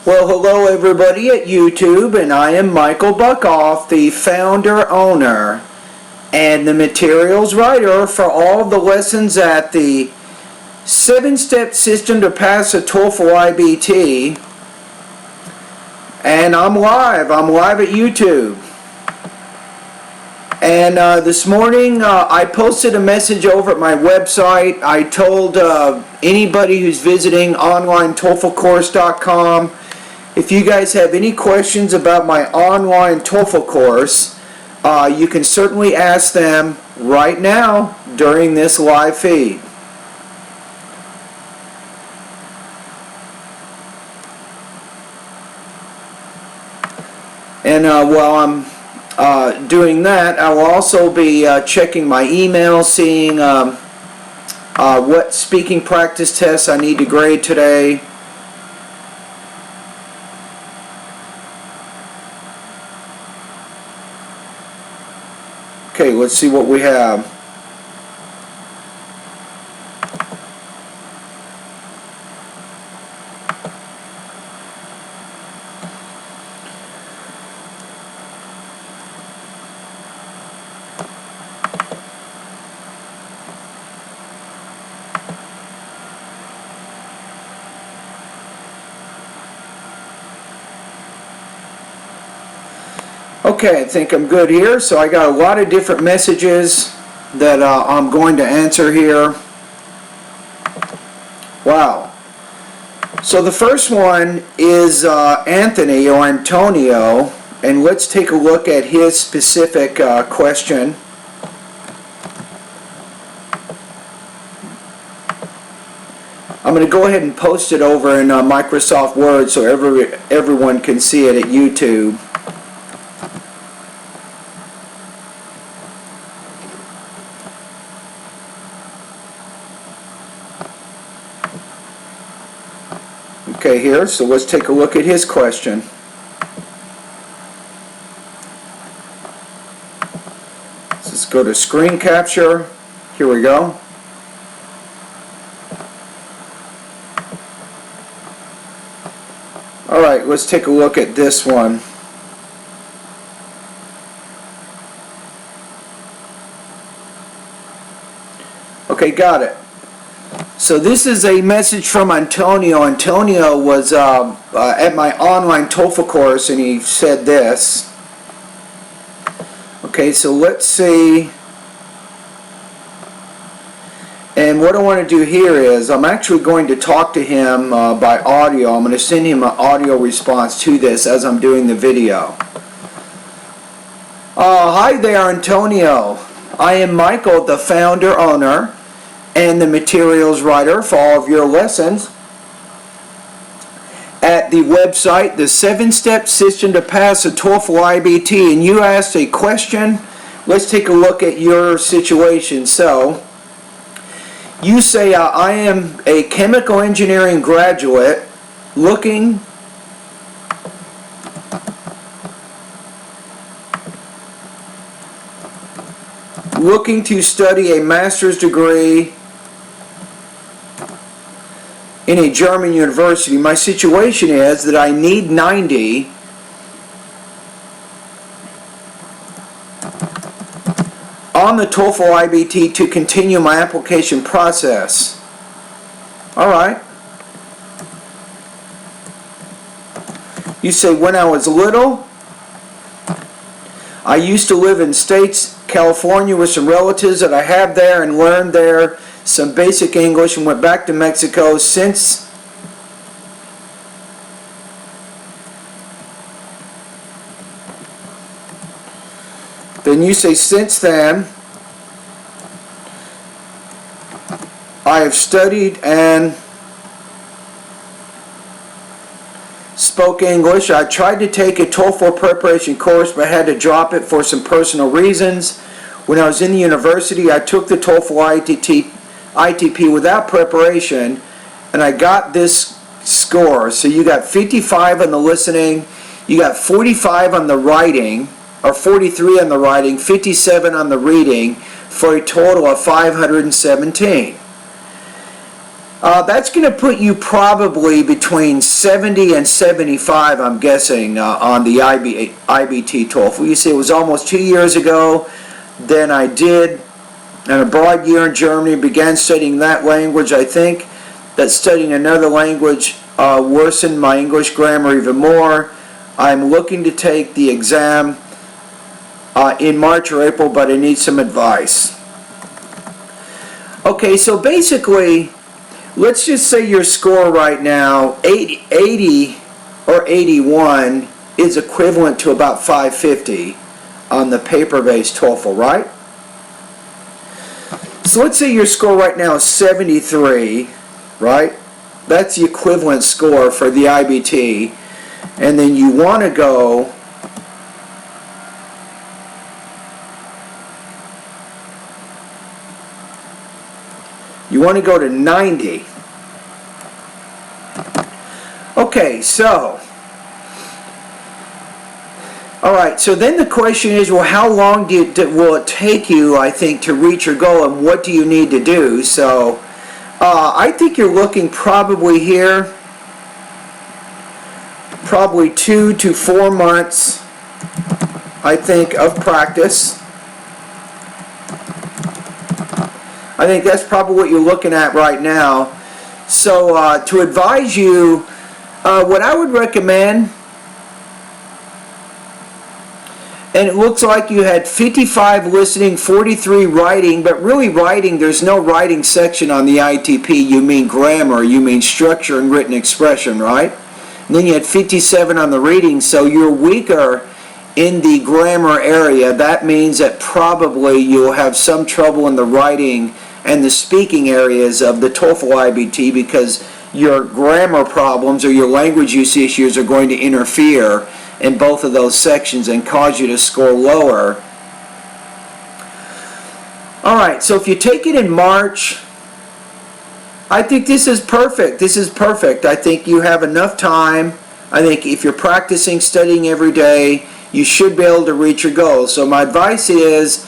Well, hello everybody at YouTube, and I am Michael Buckoff, the founder, owner, and the materials writer for all of the lessons at the 7-step system to pass a TOEFL IBT. And I'm live at YouTube. And this morning I posted a message over at my website. I told anybody who's visiting onlinetoeflcourse.com, if you guys have any questions about my online TOEFL course, you can certainly ask them right now during this live feed. And while I'm doing that, I will also be checking my email, seeing what speaking practice tests I need to grade today. Okay, let's see what we have. Okay, I think I'm good here. So I got a lot of different messages that I'm going to answer here. Wow. So the first one is Anthony or Antonio, and let's take a look at his specific question. I'm going to go ahead and post it over in Microsoft Word so everyone can see it at YouTube. Okay, here, so let's take a look at his question. Let's go to screen capture. Here we go. Alright, let's take a look at this one. Okay, got it. So this is a message from Antonio. Antonio was at my online TOEFL course, and he said this. Okay, so let's see. And what I want to do here is I'm actually going to talk to him by audio. I'm going to send him an audio response to this as I'm doing the video. Hi there, Antonio. I am Michael, the founder, owner, and the materials writer for all of your lessons at the website, the 7-step system to pass a TOEFL IBT. And you asked a question. Let's take a look at your situation. So you say, I am a chemical engineering graduate looking to study a master's degree in a German university. My situation is that I need 90 on the TOEFL IBT to continue my application process. Alright. You say, when I was little, I used to live in States, California, with some relatives that I have there, and learned there some basic English, and went back to Mexico. Since then, you say, since then I have studied and spoke English. I tried to take a TOEFL preparation course, but had to drop it for some personal reasons. When I was in the university, I took the TOEFL ITP without preparation, and I got this score. So you got 55 on the listening, you got 45 on the writing, or 43 on the writing, 57 on the reading, for a total of 517. That's going to put you probably between 70 and 75, I'm guessing, on the IBT TOEFL. You see, it was almost 2 years ago. Then I did an abroad year in Germany, began studying that language. I think that studying another language worsened my English grammar even more. I'm looking to take the exam in March or April, but I need some advice. Okay, so basically, let's just say your score right now, 80 or 81, is equivalent to about 550 on the paper-based TOEFL, right? So let's say your score right now is 73, right? That's the equivalent score for the IBT. And then you want to go to 90. Okay, so alright, so then the question is, well, how long will it take you, I think, to reach your goal, and what do you need to do? So I think you're looking probably here, probably 2 to 4 months, I think, of practice. I think that's probably what you're looking at right now. So to advise you, what I would recommend, and it looks like you had 55 listening, 43 writing, but really writing, there's no writing section on the ITP. You mean grammar, you mean structure and written expression, right? And then you had 57 on the reading, so you're weaker in the grammar area. That means that probably you'll have some trouble in the writing and the speaking areas of the TOEFL IBT, because your grammar problems or your language use issues are going to interfere in both of those sections and cause you to score lower. Alright, so if you take it in March, I think this is perfect. This is perfect. I think you have enough time. I think if you're practicing, studying every day, you should be able to reach your goals. So my advice is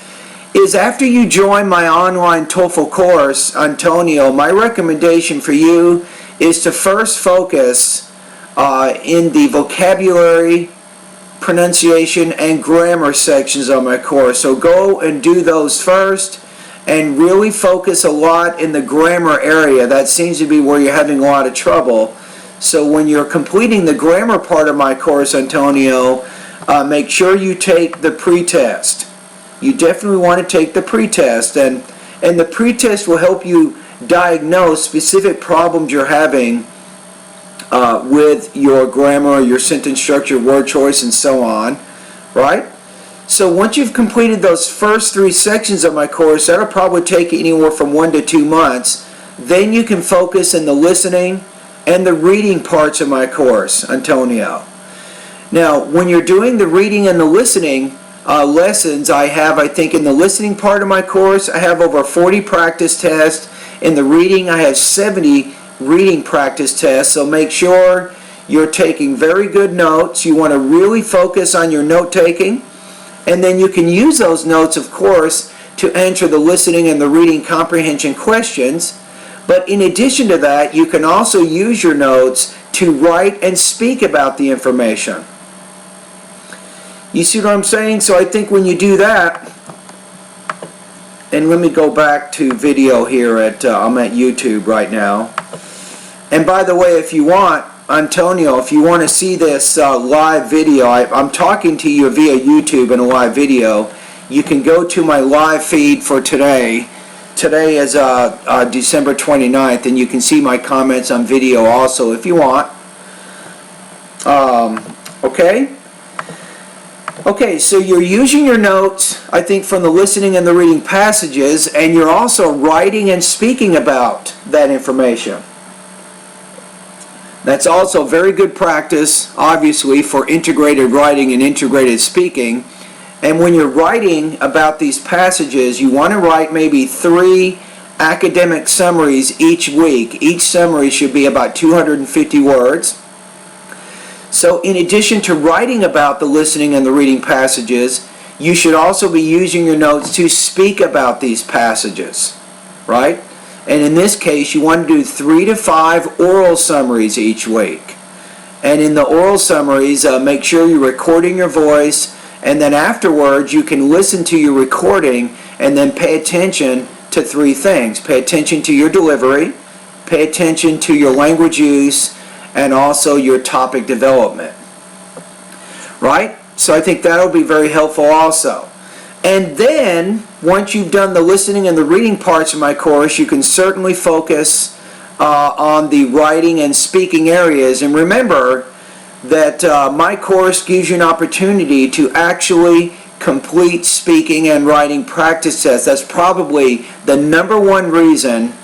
after you join my online TOEFL course, Antonio, my recommendation for you is to first focus in the vocabulary, pronunciation, and grammar sections of my course. So go and do those first and really focus a lot in the grammar area. That seems to be where you're having a lot of trouble. So when you're completing the grammar part of my course, Antonio, make sure you take the pretest. You definitely want to take the pretest, and the pretest will help you diagnose specific problems you're having with your grammar, your sentence structure, word choice, and so on, right? So once you've completed those first 3 sections of my course, that'll probably take anywhere from 1 to 2 months. Then you can focus in the listening and the reading parts of my course, Antonio. Now, when you're doing the reading and the listening lessons, I think in the listening part of my course, I have over 40 practice tests. In the reading, I have 70 reading practice tests. So make sure you're taking very good notes. You want to really focus on your note taking. And then you can use those notes, of course, to answer the listening and the reading comprehension questions. But in addition to that, you can also use your notes to write and speak about the information. You see what I'm saying? So I think when you do that, and let me go back to video here I'm at YouTube right now. And by the way, if you want, Antonio, if you want to see this live video, I'm talking to you via YouTube in a live video. You can go to my live feed for today. Today is December 29th, and you can see my comments on video also if you want. Okay? Okay, so you're using your notes, I think, from the listening and the reading passages, and you're also writing and speaking about that information. That's also very good practice, obviously, for integrated writing and integrated speaking. And when you're writing about these passages, you want to write maybe 3 academic summaries each week. Each summary should be about 250 words. So in addition to writing about the listening and the reading passages, you should also be using your notes to speak about these passages, right? And in this case, you want to do 3 to 5 oral summaries each week. And in the oral summaries, make sure you're recording your voice, and then afterwards you can listen to your recording and then pay attention to 3 things. Pay attention to your delivery, pay attention to your language use, and also your topic development. Right? So I think that'll be very helpful also. And then, once you've done the listening and the reading parts of my course, you can certainly focus on the writing and speaking areas. And remember that my course gives you an opportunity to actually complete speaking and writing practice tests. That's probably the #1 reason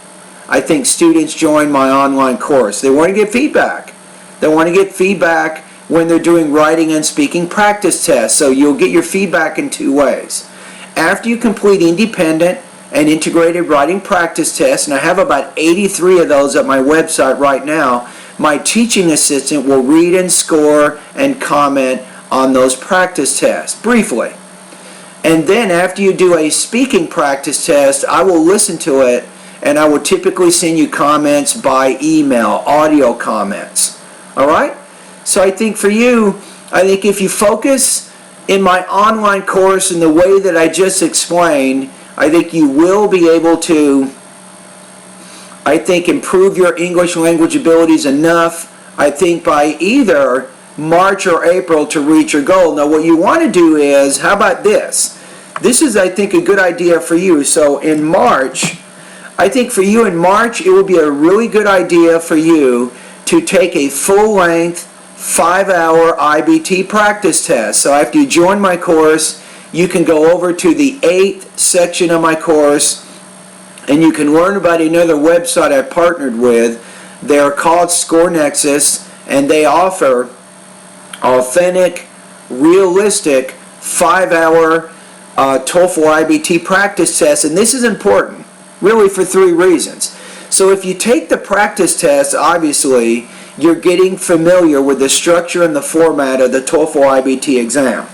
I think students join my online course. They want to get feedback. They want to get feedback when they're doing writing and speaking practice tests. So you'll get your feedback in 2 ways. After you complete independent and integrated writing practice tests, and I have about 83 of those at my website right now, my teaching assistant will read and score and comment on those practice tests briefly. And then after you do a speaking practice test, I will listen to it, and I will typically send you comments by email, audio comments. Alright? So I think for you, I think if you focus in my online course in the way that I just explained, I think you will be able to, I think, improve your English language abilities enough, I think, by either March or April to reach your goal. Now what you want to do is, how about this? This is, I think, a good idea for you. So in March, I think for you in March, it would be a really good idea for you to take a full-length 5-hour IBT practice test. So after you join my course, you can go over to the 8th section of my course, and you can learn about another website I partnered with. They're called ScoreNexus, and they offer authentic, realistic 5-hour Toefl IBT practice tests. And this is important, really, for 3 reasons. So if you take the practice test, obviously, you're getting familiar with the structure and the format of the Toefl IBT exam.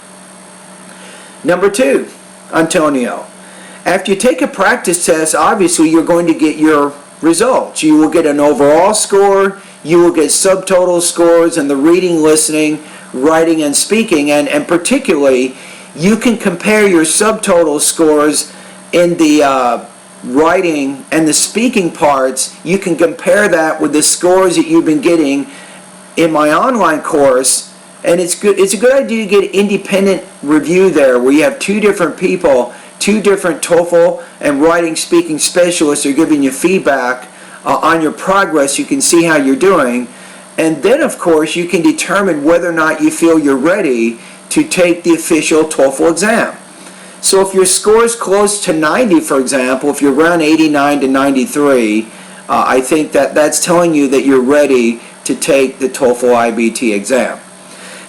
Number 2, Antonio, after you take a practice test, obviously you're going to get your results. You will get an overall score, you will get subtotal scores in the reading, listening, writing, and speaking, and particularly you can compare your subtotal scores in the writing and the speaking parts. You can compare that with the scores that you've been getting in my online course, and it's good. It's a good idea to get independent review there, where you have 2 different people, 2 different Toefl and writing speaking specialists are giving you feedback on your progress. You can see how you're doing, and then of course you can determine whether or not you feel you're ready to take the official Toefl exam. So if your score is close to 90, for example, if you're around 89 to 93, I think that's telling you that you're ready to take the Toefl IBT exam.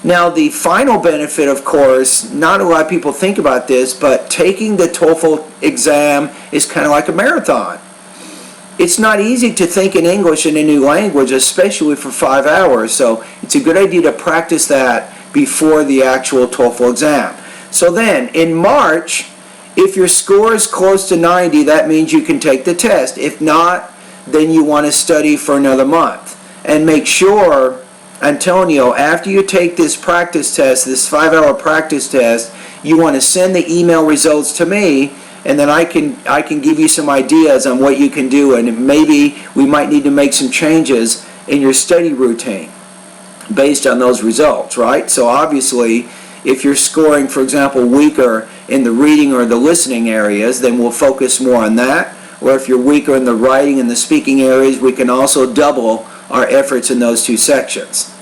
Now the final benefit, of course, not a lot of people think about this, but taking the Toefl exam is kind of like a marathon. It's not easy to think in English in a new language, especially for 5 hours, so it's a good idea to practice that before the actual Toefl exam. So then, in March, if your score is close to 90, that means you can take the test. If not, then you want to study for another month. And make sure, Antonio, after you take this practice test, this 5-hour practice test, you want to send the email results to me, and then I can give you some ideas on what you can do, and maybe we might need to make some changes in your study routine based on those results, right? So obviously, if you're scoring, for example, weaker in the reading or the listening areas, then we'll focus more on that. Or if you're weaker in the writing and the speaking areas, we can also double our efforts in those 2 sections.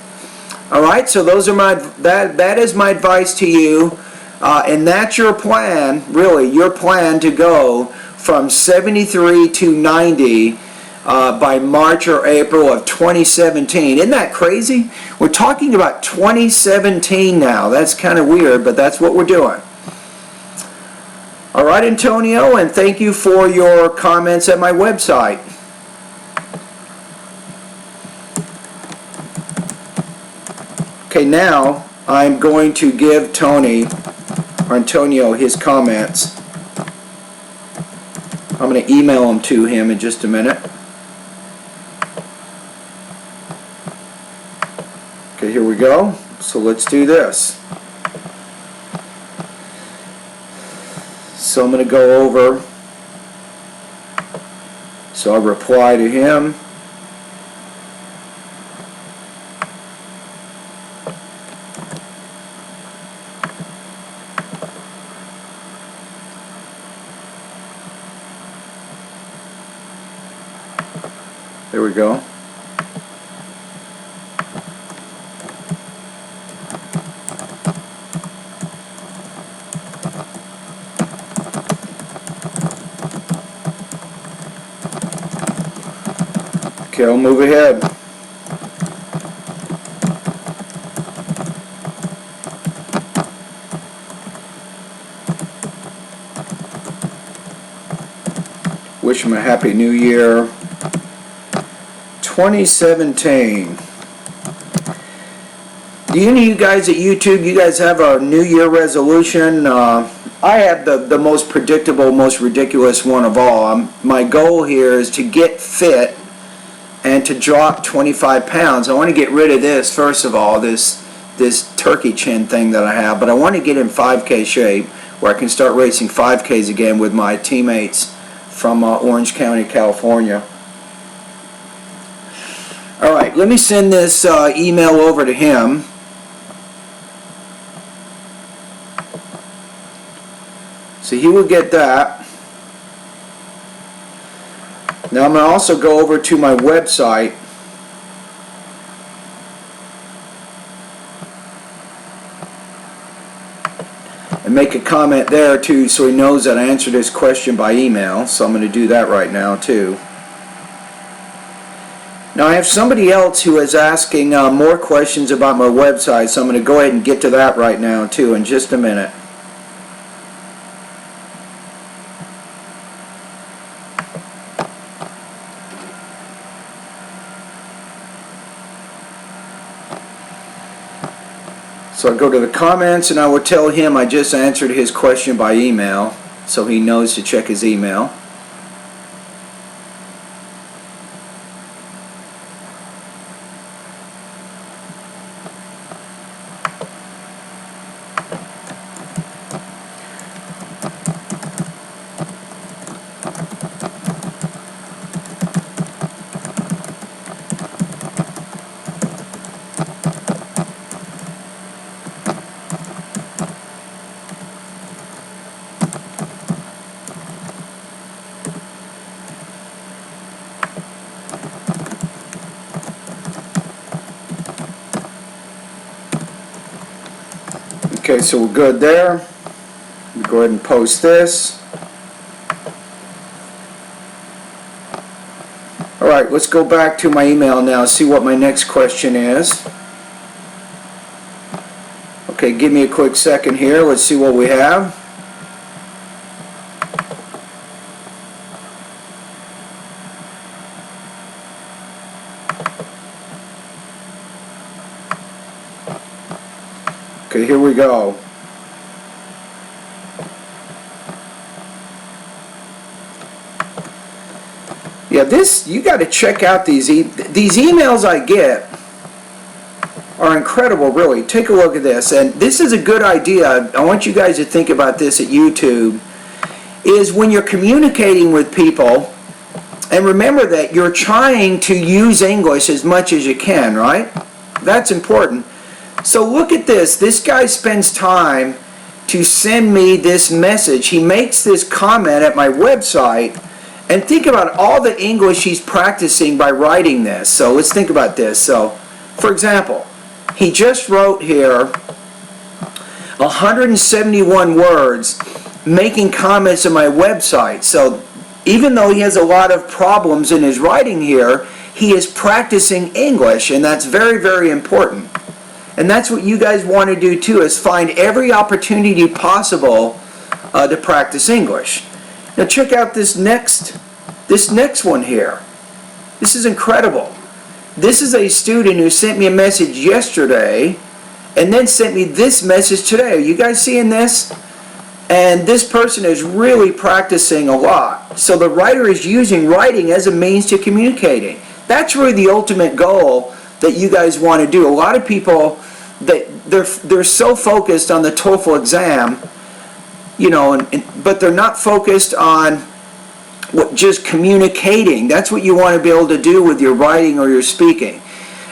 Alright, so those are that is my advice to you, and that's your plan, really, your plan to go from 73 to 90 by March or April of 2017. Isn't that crazy? We're talking about 2017 now. That's kind of weird, but that's what we're doing. All right, Antonio, and thank you for your comments at my website. Okay, now I'm going to give Antonio his comments. I'm going to email them to him in just a minute. Okay, here we go. So let's do this. So I'm going to go over. So I'll reply to him. There we go. Okay, I'll move ahead. Wish him a happy new year. 2017. Do any of you guys at YouTube, you guys have a New Year resolution? I have the most predictable, most ridiculous one of all. My goal here is to get fit and to drop 25 pounds. I want to get rid of this, first of all, this turkey chin thing that I have, but I want to get in 5K shape where I can start racing 5Ks again with my teammates from Orange County, California. Alright, let me send this email over to him. So he will get that. Now I'm going to also go over to my website. And make a comment there too so he knows that I answered his question by email. So I'm going to do that right now too. Now I have somebody else who is asking more questions about my website, so I'm going to go ahead and get to that right now too in just a minute. So I go to the comments and I will tell him I just answered his question by email, so he knows to check his email. Okay, so we're good there. We'll go ahead and post this. Alright, let's go back to my email now, see what my next question is. Okay, give me a quick second here. Let's see what we have. Okay, here we go. Yeah, you got to check out these emails I get are incredible, really. Take a look at this, and this is a good idea. I want you guys to think about this at YouTube. Is when you're communicating with people, and remember that you're trying to use English as much as you can, right? That's important. So look at this. This guy spends time to send me this message. He makes this comment at my website, and think about all the English he's practicing by writing this. So let's think about this. So, for example, he just wrote here 171 words making comments on my website. So even though he has a lot of problems in his writing here, he is practicing English, and that's very, very important. And that's what you guys want to do too, is find every opportunity possible to practice English. Now check out this next one here. This is incredible. This is a student who sent me a message yesterday and then sent me this message today. Are you guys seeing this? And this person is really practicing a lot. So the writer is using writing as a means to communicating. That's really the ultimate goal that you guys want to do. A lot of people, they're so focused on the TOEFL exam, you know, but they're not focused on just communicating. That's what you want to be able to do with your writing or your speaking.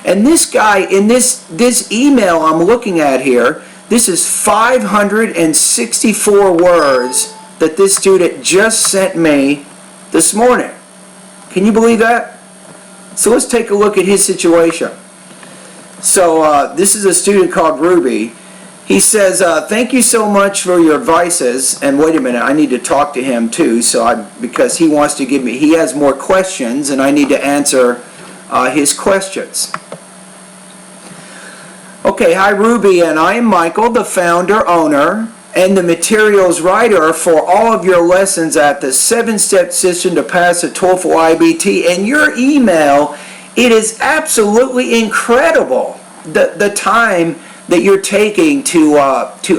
And this guy, in this email I'm looking at here, this is 564 words that this student just sent me this morning. Can you believe that? So let's take a look at his situation. So this is a student called Ruby. He says, thank you so much for your advices. And wait a minute, I need to talk to him too, because he wants to give me, he has more questions and I need to answer his questions. Okay, hi Ruby, and I am Michael, the founder, owner, and the materials writer for all of your lessons at the 7-step system to pass the TOEFL IBT. And your email, it is absolutely incredible, the time that you're taking to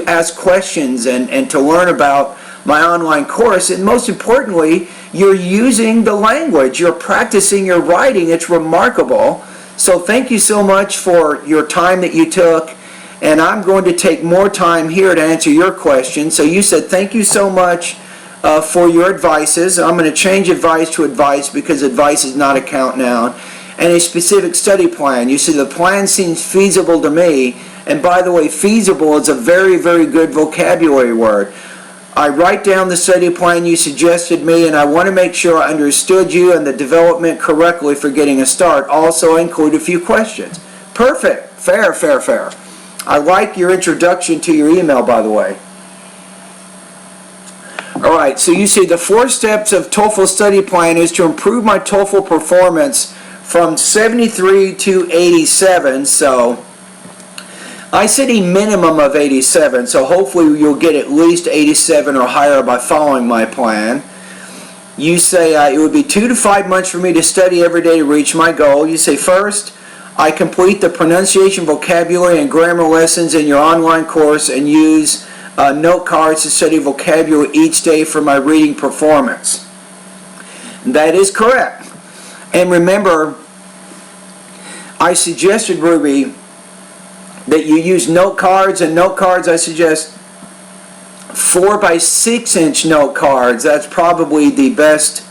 ask questions and to learn about my online course. And most importantly, you're using the language, you're practicing your writing. It's remarkable. So thank you so much for your time that you took, and I'm going to take more time here to answer your questions. So you said thank you so much for your advices. I'm going to change advice to advice because advice is not a count noun. And a specific study plan. You said the plan seems feasible to me, and by the way, feasible is a very, very good vocabulary word. I write down the study plan you suggested me, and I want to make sure I understood you and the development correctly for getting a start. Also include a few questions. Perfect. Fair, fair, fair. I like your introduction to your email, by the way. Alright, so you say the 4 steps of TOEFL study plan is to improve my TOEFL performance from 73 to 87, so I said a minimum of 87, so hopefully you'll get at least 87 or higher by following my plan. You say it would be 2 to 5 months for me to study every day to reach my goal. You say first, I complete the pronunciation, vocabulary, and grammar lessons in your online course and use note cards to study vocabulary each day for my reading performance. That is correct. And remember, I suggested, Ruby, that you use note cards, and note cards I suggest 4 by 6 inch note cards. That's probably the best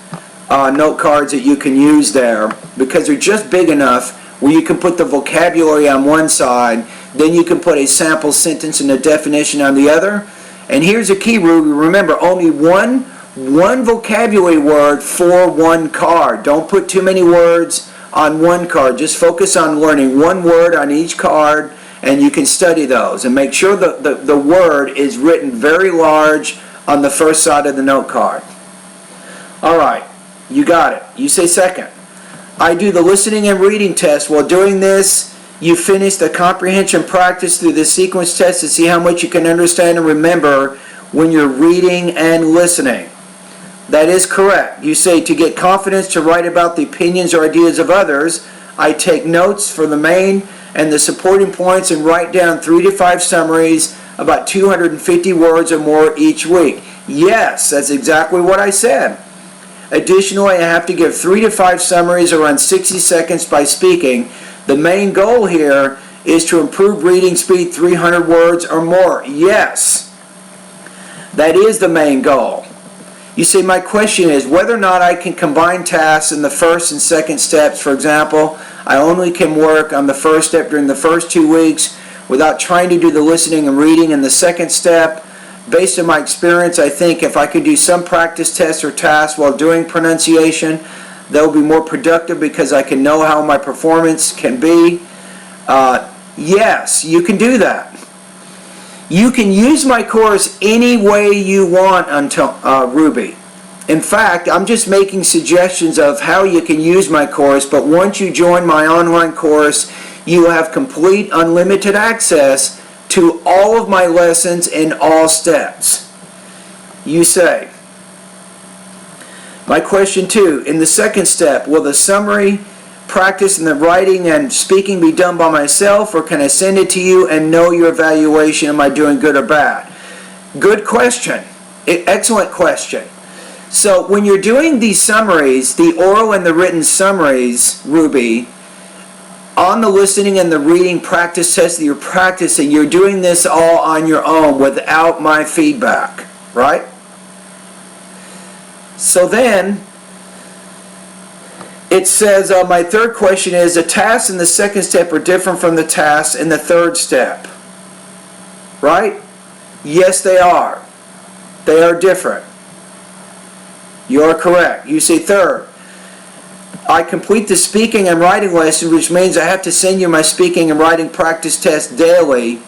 note cards that you can use there, because they're just big enough where you can put the vocabulary on one side, then you can put a sample sentence and a definition on the other. And here's a key, Ruby. Remember, only one vocabulary word for one card. Don't put too many words on one card. Just focus on learning one word on each card, and you can study those. And make sure the word is written very large on the first side of the note card. Alright, you got it. You say second. I do the listening and reading test. While doing this, you finish the comprehension practice through the sequence test to see how much you can understand and remember when you're reading and listening. That is correct. You say to get confidence to write about the opinions or ideas of others, I take notes for the main and the supporting points and write down 3 to 5 summaries, about 250 words or more each week. Yes, that's exactly what I said. Additionally, I have to give 3 to 5 summaries around 60 seconds by speaking. The main goal here is to improve reading speed 300 words or more. Yes, that is the main goal. You say, my question is whether or not I can combine tasks in the first and second steps. For example, I only can work on the first step during the first 2 weeks without trying to do the listening and reading in the second step. Based on my experience, I think if I could do some practice tests or tasks while doing pronunciation, that will be more productive because I can know how my performance can be. Yes, you can do that. You can use my course any way you want, Ruby. In fact, I'm just making suggestions of how you can use my course, but once you join my online course, you have complete unlimited access to all of my lessons in all steps. You say, my question 2, in the second step, will the summary, practice, and the writing and speaking be done by myself, or can I send it to you and know your evaluation? Am I doing good or bad? Good question. Excellent question. So when you're doing these summaries, the oral and the written summaries, Ruby, on the listening and the reading practice test that you're practicing, you're doing this all on your own without my feedback, right? So then, it says, my third question is, the tasks in the second step are different from the tasks in the third step, right? Yes, they are. They are different. You are correct. You say third. I complete the speaking and writing lesson, which means I have to send you my speaking and writing practice test daily.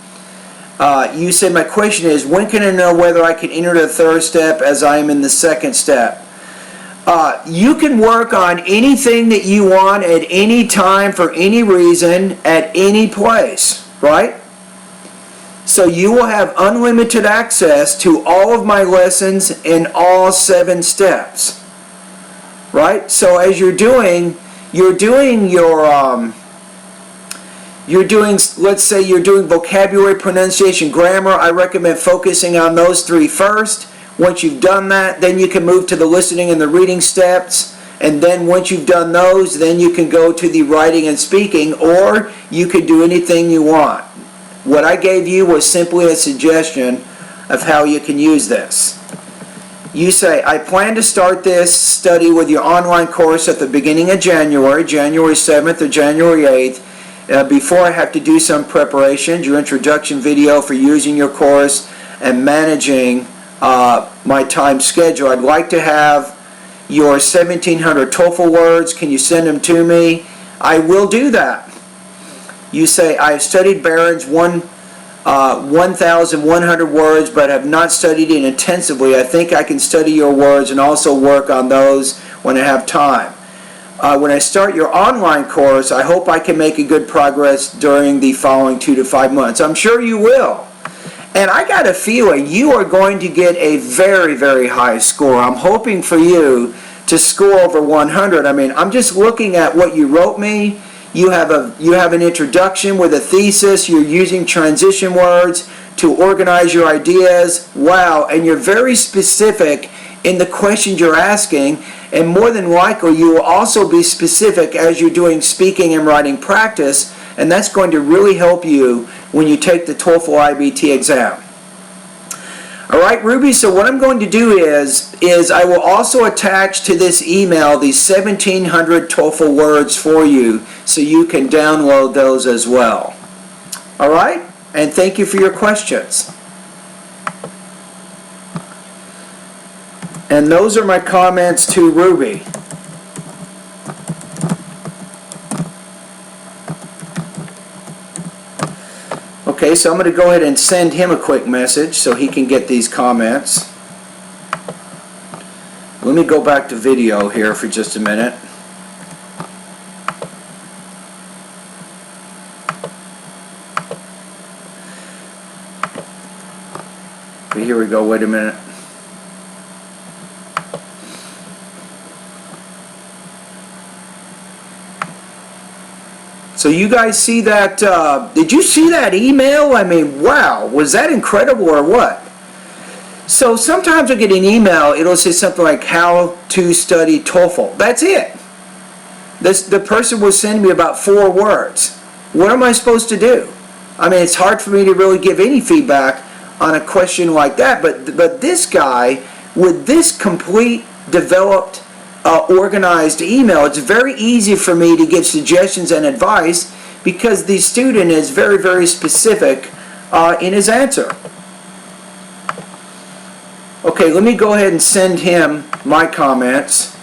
You say my question is, when can I know whether I can enter the third step as I am in the second step? You can work on anything that you want at any time for any reason at any place, right? So you will have unlimited access to all of my lessons in all 7 steps, right? So as you're doing let's say you're doing vocabulary, pronunciation, grammar, I recommend focusing on those 3 first. Once you've done that, then you can move to the listening and the reading steps, and then once you've done those, then you can go to the writing and speaking, or you can do anything you want. What I gave you was simply a suggestion of how you can use this. You say, I plan to start this study with your online course at the beginning of January 7th or January 8th. Before I have to do some preparations, your introduction video for using your course and managing my time schedule. I'd like to have your 1,700 TOEFL words. Can you send them to me? I will do that. You say, I have studied Barron's 1,100 words, but have not studied it intensively. I think I can study your words and also work on those when I have time. When I start your online course, I hope I can make a good progress during the following 2 to 5 months. I'm sure you will. And I got a feeling you are going to get a very, very high score. I'm hoping for you to score over 100. I mean, I'm just looking at what you wrote me. You have an introduction with a thesis. You're using transition words to organize your ideas. Wow, and you're very specific in the questions you're asking, and more than likely you will also be specific as you're doing speaking and writing practice, and that's going to really help you when you take the TOEFL IBT exam. Alright, Ruby, so what I'm going to do is I will also attach to this email the 1,700 TOEFL words for you so you can download those as well. Alright? And thank you for your questions. And those are my comments to Ruby. Okay, so I'm going to go ahead and send him a quick message so he can get these comments. Let me go back to video here for just a minute. Okay, here we go, wait a minute. So you guys see that, did you see that email? I mean, wow, was that incredible or what? So sometimes I get an email, it'll say something like, how to study TOEFL. That's it. The person will send me about 4 words. What am I supposed to do? I mean, it's hard for me to really give any feedback on a question like that, but this guy, with this complete, developed, organized email, it's very easy for me to give suggestions and advice because the student is very, very specific in his answer. Okay, let me go ahead and send him my comments.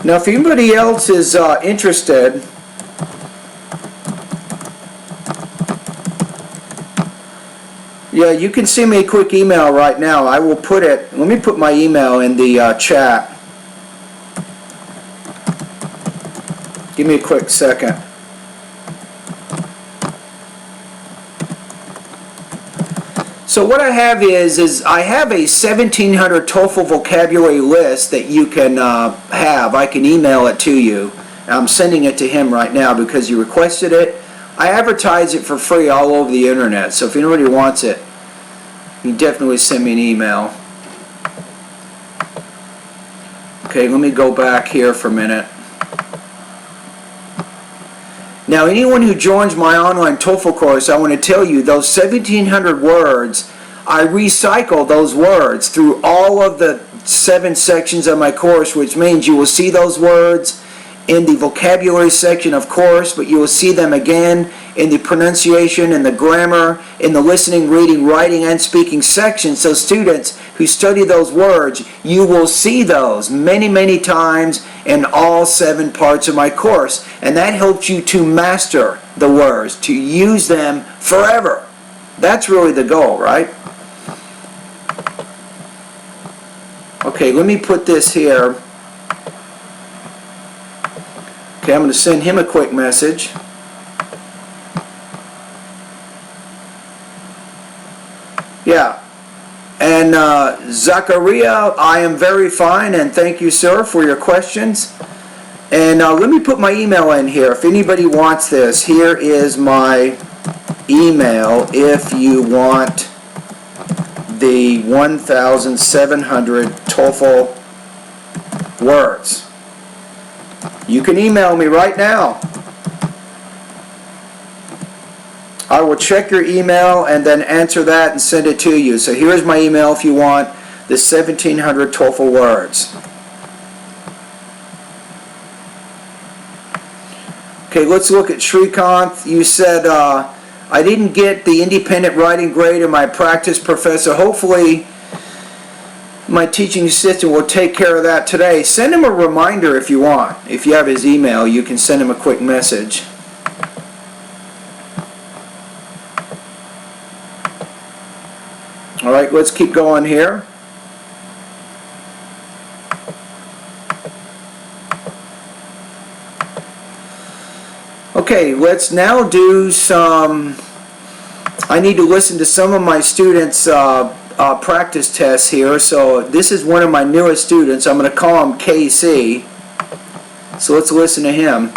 Now, if anybody else is interested, yeah, you can send me a quick email right now. I will put it, let me put my email in the chat. Give me a quick second. So what I have is I have a 1700 TOEFL vocabulary list that you can have. I can email it to you. I'm sending it to him right now because you requested it. I advertise it for free all over the internet, so if anybody wants it, you can definitely send me an email. Okay, let me go back here for a minute. Now, anyone who joins my online TOEFL course, I want to tell you, those 1,700 words, I recycle those words through all of the 7 sections of my course, which means you will see those words in the vocabulary section, of course, but you will see them again in the pronunciation and the grammar, in the listening, reading, writing, and speaking sections. So students who study those words, you will see those many, many times in all 7 parts of my course. And that helps you to master the words, to use them forever. That's really the goal, right? Okay, let me put this here. Okay, I'm going to send him a quick message. Yeah. And Zachariah, I am very fine, and thank you, sir, for your questions. And let me put my email in here. If anybody wants this, here is my email if you want the 1,700 TOEFL words. You can email me right now. I will check your email and then answer that and send it to you. So here's my email if you want the 1,700 TOEFL words. Okay, let's look at Srikanth. You said, I didn't get the independent writing grade in my practice, professor. Hopefully my teaching assistant will take care of that today. Send him a reminder if you want. If you have his email, you can send him a quick message. All right, let's keep going here. Okay, let's now do some, I need to listen to some of my students' practice tests here. So this is one of my newest students. I'm going to call him KC. So let's listen to him.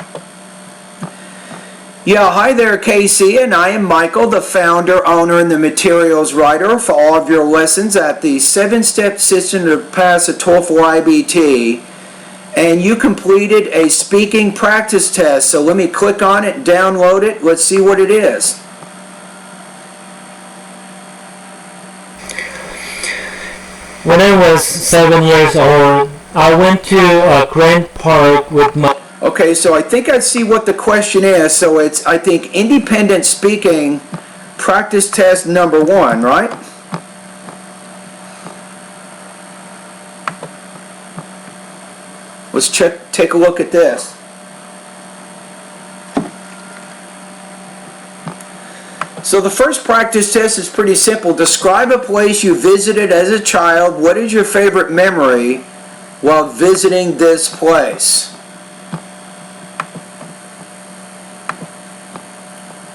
Yeah, hi there, KC, and I am Michael, the founder, owner, and the materials writer for all of your lessons at the 7-step system to pass a TOEFL IBT. And you completed a speaking practice test. So let me click on it, download it. Let's see what it is. When I was 7 years old, I went to a Grand Park with my... Okay, so I think I see what the question is. So it's, I think, independent speaking practice test number 1, right? Let's take a look at this. So the first practice test is pretty simple. Describe a place you visited as a child. What is your favorite memory while visiting this place?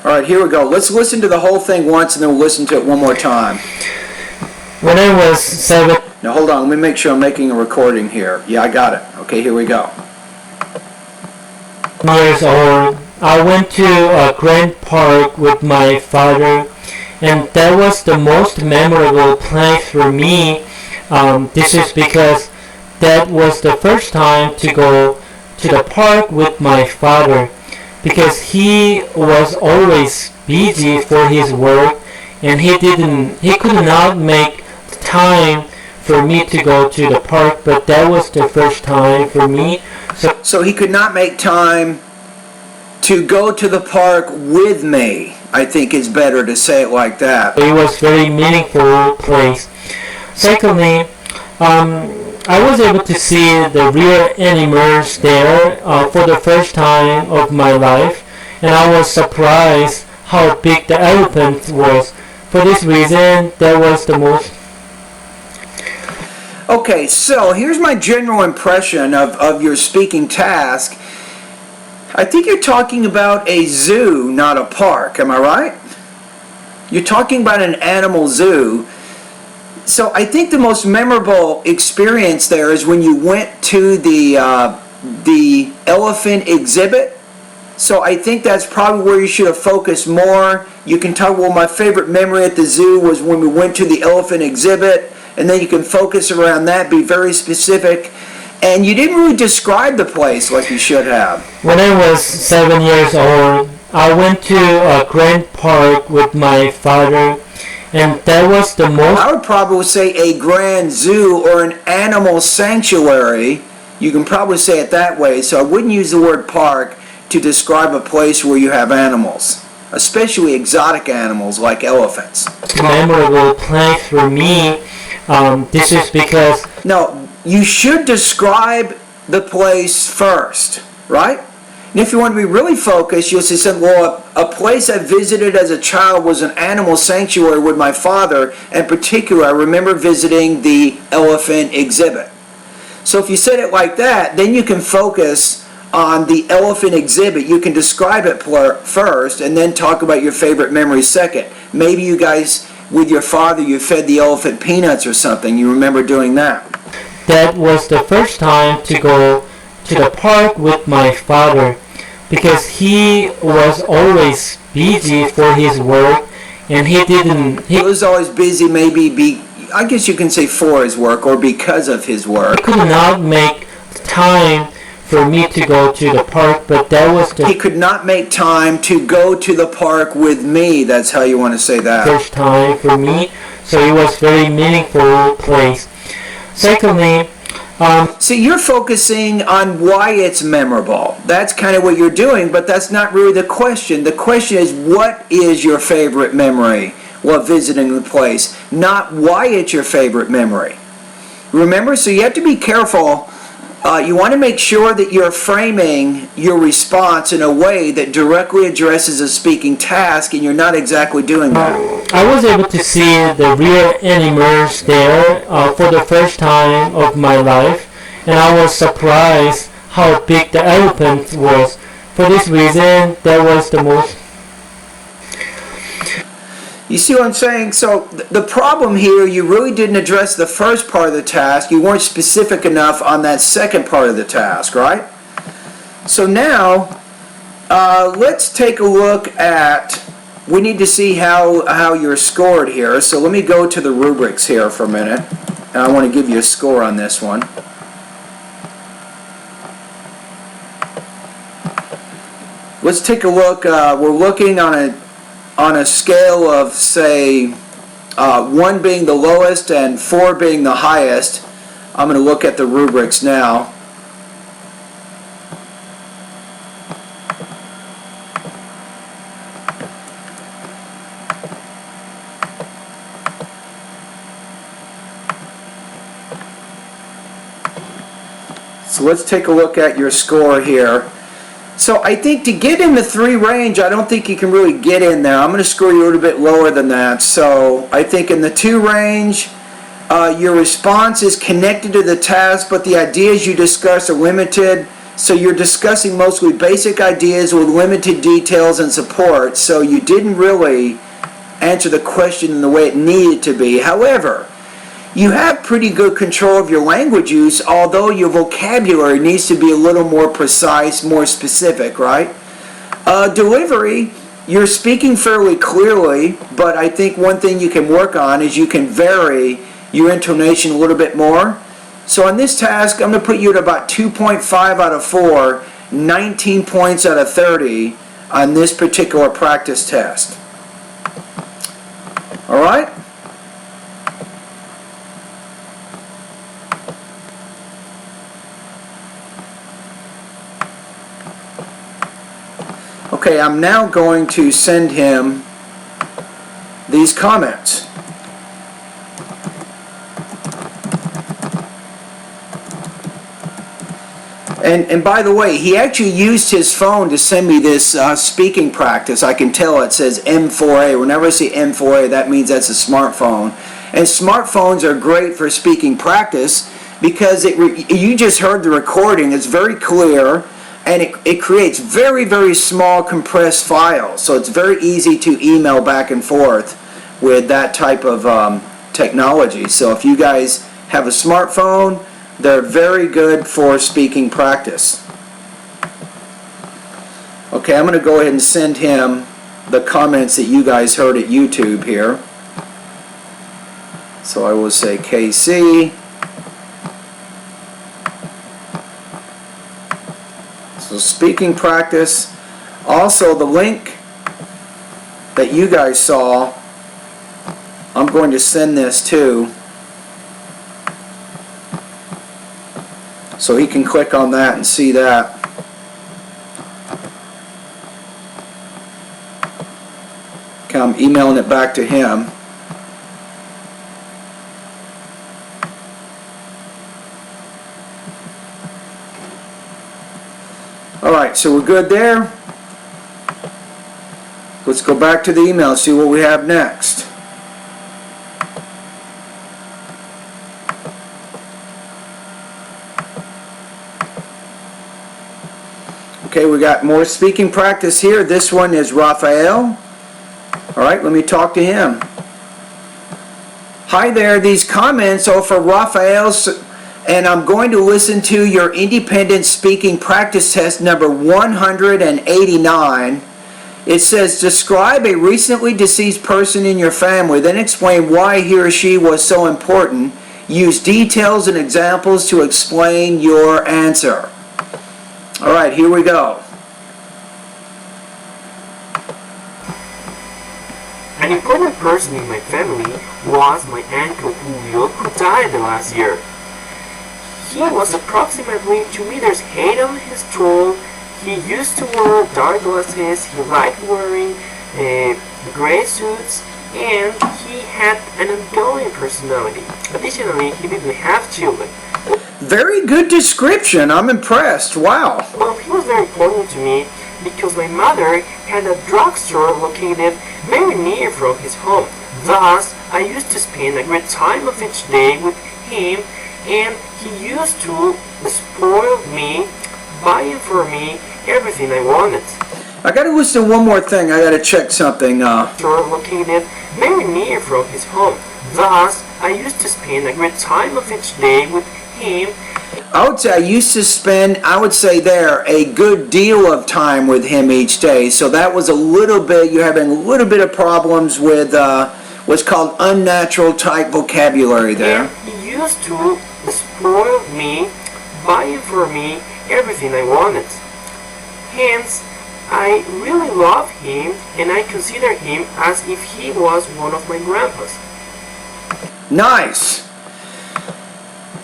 Alright, here we go. Let's listen to the whole thing once and then we'll listen to it one more time. When I was 7... Now hold on, let me make sure I'm making a recording here. Yeah, I got it. Okay, here we go. Years old, I went to a Grand Park with my father, and that was the most memorable place for me. This is because that was the first time to go to the park with my father, because he was always busy for his work, and he could not make time for me to go to the park, but that was the first time for me. So he could not make time to go to the park with me. I think it's better to say it like that. It was very meaningful place. Secondly, I was able to see the real animals there for the first time of my life, and I was surprised how big the elephant was. For this reason, that was the most... Okay, so here's my general impression of your speaking task. I think you're talking about a zoo, not a park. Am I right? You're talking about an animal zoo. So I think the most memorable experience there is when you went to the elephant exhibit. So I think that's probably where you should have focused more. You can talk, well, my favorite memory at the zoo was when we went to the elephant exhibit, and then you can focus around that, be very specific. And you didn't really describe the place like you should have. When I was 7 years old, I went to a grand park with my father, and that was the most... I would probably say a grand zoo or an animal sanctuary. You can probably say it that way. So I wouldn't use the word park to describe a place where you have animals, especially exotic animals like elephants. Memorable place for me. This is because... No, you should describe the place first, right? And if you want to be really focused, you'll say something, well, a place I visited as a child was an animal sanctuary with my father. In particular, I remember visiting the elephant exhibit. So if you said it like that, then you can focus on the elephant exhibit. You can describe it first and then talk about your favorite memory second. Maybe you guys, with your father, you fed the elephant peanuts or something. You remember doing that. That was the first time to go to the park with my father, because he was always busy for his work, and he was always busy, I guess you can say for his work or because of his work. He could not make time for me to go to the park, but that was the... He could not make time to go to the park with me. That's how you want to say that. First time for me, so it was very meaningful place. Secondly, see, you're focusing on why it's memorable. That's kind of what you're doing, but that's not really the question. The question is, what is your favorite memory while visiting the place, not why it's your favorite memory. Remember, so you have to be careful. You want to make sure that you're framing your response in a way that directly addresses a speaking task, and you're not exactly doing that. I was able to see the real animals there for the first time of my life, and I was surprised how big the elephant was. For this reason, that was the most... You see what I'm saying? So the problem here, you really didn't address the first part of the task. You weren't specific enough on that second part of the task, right? So now, let's take a look at, we need to see how you're scored here. So let me go to the rubrics here for a minute. And I want to give you a score on this one. Let's take a look. We're looking on a scale of, say, 1 being the lowest and 4 being the highest. I'm going to look at the rubrics now. So let's take a look at your score here. So I think to get in the 3 range, I don't think you can really get in there. I'm going to score you a little bit lower than that. So I think in the 2 range, your response is connected to the task, but the ideas you discuss are limited. So you're discussing mostly basic ideas with limited details and support. So you didn't really answer the question in the way it needed to be. However, you have pretty good control of your language use, although your vocabulary needs to be a little more precise, more specific, right? Delivery, you're speaking fairly clearly, but I think one thing you can work on is you can vary your intonation a little bit more. So on this task, I'm going to put you at about 2.5 out of 4, 19 points out of 30 on this particular practice test. All right? Okay, I'm now going to send him these comments. And by the way, he actually used his phone to send me this speaking practice. I can tell it says M4A. Whenever I see M4A, that means that's a smartphone. And smartphones are great for speaking practice because you just heard the recording. It's very clear. and it creates very, very small compressed files. So it's very easy to email back and forth with that type of technology. So if you guys have a smartphone, they're very good for speaking practice. Okay, I'm going to go ahead and send him the comments that you guys heard at YouTube here. So I will say KC. So speaking practice. Also the link that you guys saw, I'm going to send this to, so he can click on that and see that. Okay, I'm emailing it back to him. Alright, so we're good there. Let's go back to the email and see what we have next. Okay, we got more speaking practice here. This one is Raphael. Alright, let me talk to him. Hi there, these comments are for Raphael, and I'm going to listen to your independent speaking practice test number 189. It says, describe a recently deceased person in your family, then explain why he or she was so important. Use details and examples to explain your answer. Alright, here we go. An important person in my family was my uncle Toefl, who died last year. He was approximately 2 meters height on his tall. He used to wear dark glasses, he liked wearing gray suits, and he had an outgoing personality. Additionally, he didn't have children. Very good description. I'm impressed. Wow. Well, he was very important to me because my mother had a drugstore located very near from his home. Thus, I used to spend a great time of each day with him, and he used to spoil me, buying for me everything I wanted. I gotta listen to one more thing. I gotta check something. Store located very near from his home. Thus, I used to spend a great time of each day with him. I would say I used to spend, I would say there, a good deal of time with him each day. So that was a little bit, you're having a little bit of problems with what's called unnatural type vocabulary there. And he used to spoil me, buying for me everything I wanted. Hence, I really love him, and I consider him as if he was one of my grandpas. Nice.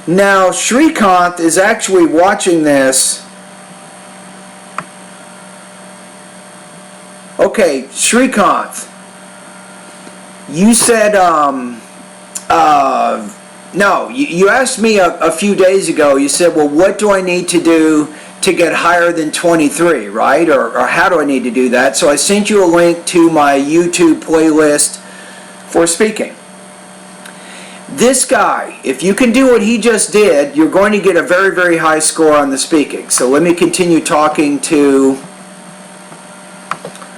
Now, Srikanth is actually watching this. Okay, Srikanth, you said, no, you asked me a few days ago, you said, well, what do I need to do to get higher than 23, right? Or how do I need to do that? So I sent you a link to my YouTube playlist for speaking. This guy, if you can do what he just did, you're going to get a very, very high score on the speaking. So let me continue talking to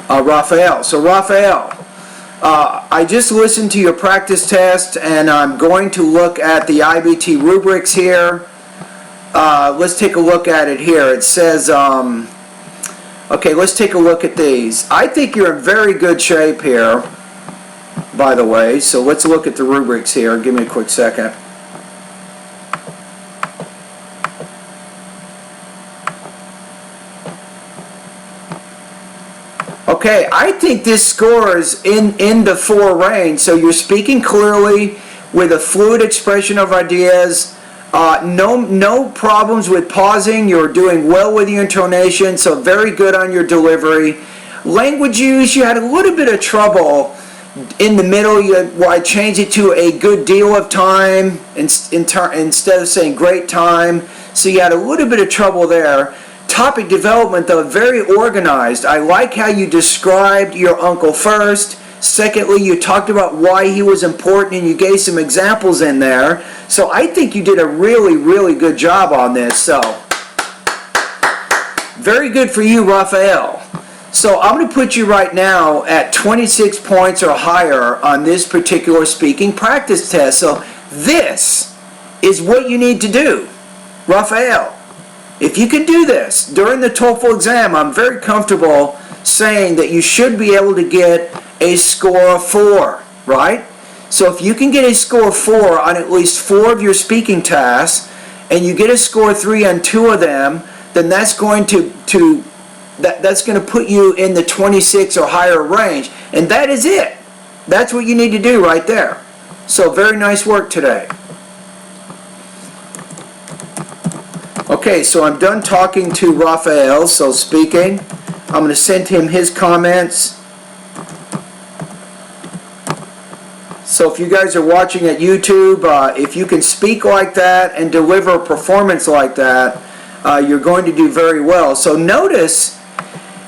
Raphael. So Raphael, I just listened to your practice test, and I'm going to look at the IBT rubrics here. Let's take a look at it here. It says, okay, let's take a look at these. I think you're in very good shape here, by the way. So let's look at the rubrics here. Give me a quick second. Okay, I think this score is in the 4 range. So you're speaking clearly with a fluid expression of ideas. No problems with pausing. You're doing well with your intonation, so very good on your delivery. Language use, you had a little bit of trouble in the middle. I changed it to a good deal of time instead of saying great time. So you had a little bit of trouble there. Topic development, though, very organized. I like how you described your uncle first. Secondly, you talked about why he was important, and you gave some examples in there. So I think you did a really, really good job on this. So Very good for you, Raphael. So I'm going to put you right now at 26 points or higher on this particular speaking practice test. So this is what you need to do, Raphael. If you can do this during the TOEFL exam, I'm very comfortable saying that you should be able to get a score of 4, right? So if you can get a score of 4 on at least 4 of your speaking tasks, and you get a score of 3 on 2 of them, then that's going to put you in the 26 or higher range. And that is it. That's what you need to do right there. So very nice work today. Okay, so I'm done talking to Raphael, so speaking. I'm going to send him his comments. So if you guys are watching at YouTube, if you can speak like that and deliver a performance like that, you're going to do very well. So notice,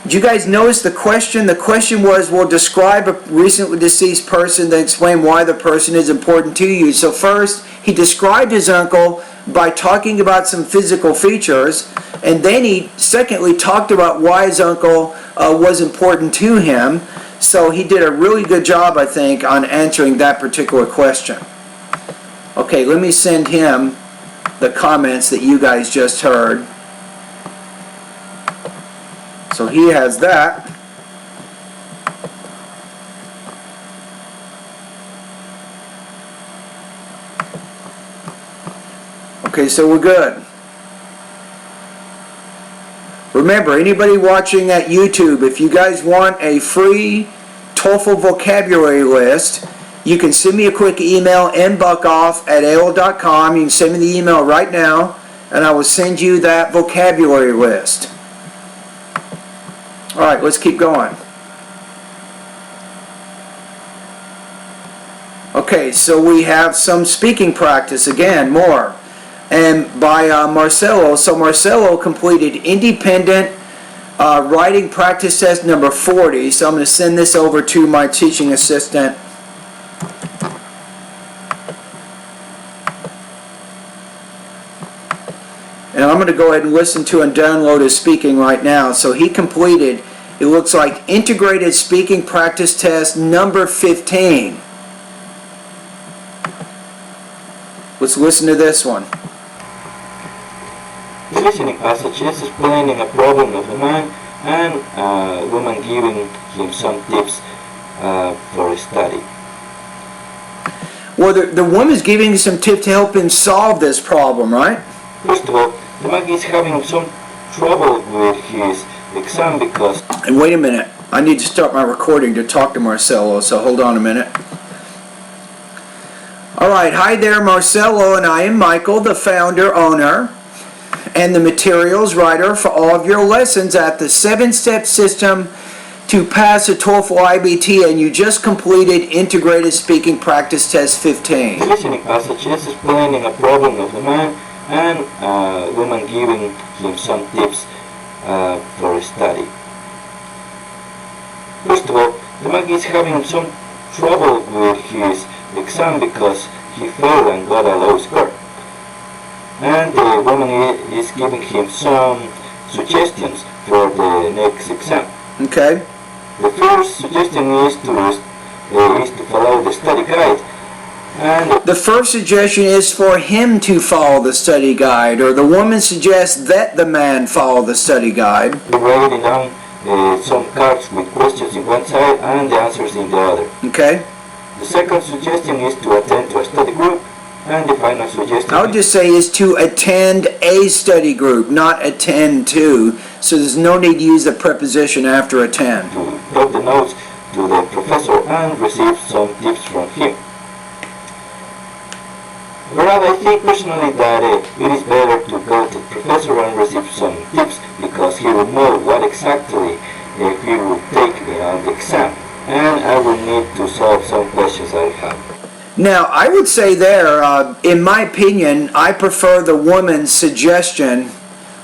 did you guys notice the question? The question was, well, describe a recently deceased person, then explain why the person is important to you. So first, he described his uncle by talking about some physical features, and then he secondly talked about why his uncle was important to him. So he did a really good job, I think, on answering that particular question. Okay, let me send him the comments that you guys just heard. So he has that. Okay, so we're good. Remember, anybody watching at YouTube, if you guys want a free TOEFL vocabulary list, you can send me a quick email, nbuckoff@aol.com. You can send me the email right now, and I will send you that vocabulary list. All right, let's keep going. Okay, so we have some speaking practice again, more. And by Marcelo. So Marcelo completed independent writing practice test number 40. So I'm going to send this over to my teaching assistant. And I'm going to go ahead and listen to and download his speaking right now. So he completed, it looks like, integrated speaking practice test number 15. Let's listen to this one. The listening passage is explaining a problem of a man and a woman giving him some tips for his study. Well, the woman's giving him some tips to help him solve this problem, right? First of all, the man is having some trouble with his exam because... And wait a minute, I need to start my recording to talk to Marcelo, so hold on a minute. Alright, hi there, Marcelo, and I am Michael, the founder, owner, and the materials writer for all of your lessons at the 7-step system to pass a TOEFL IBT, and you just completed integrated speaking practice test 15. The listening passage is explaining a problem of a man and a woman giving him some tips for his study. First of all, the man is having some trouble with his exam because he failed and got a low score. And the woman is giving him some suggestions for the next exam. Okay. The first suggestion is to follow the study guide. And the first suggestion is for him to follow the study guide, or the woman suggests that the man follow the study guide. Writing down some cards with questions in one side and the answers in the other. Okay. The second suggestion is to attend to a study group, and the final suggestion I would just say is to attend a study group, not attend to, so there's no need to use the preposition after attend. To drop the notes to the professor and receive some tips from him. But I think personally that it is better to go to the professor and receive some tips, because he will know what exactly he will take on the exam, and I will need to solve some questions I have. Now, I would say there, in my opinion, I prefer the woman's suggestion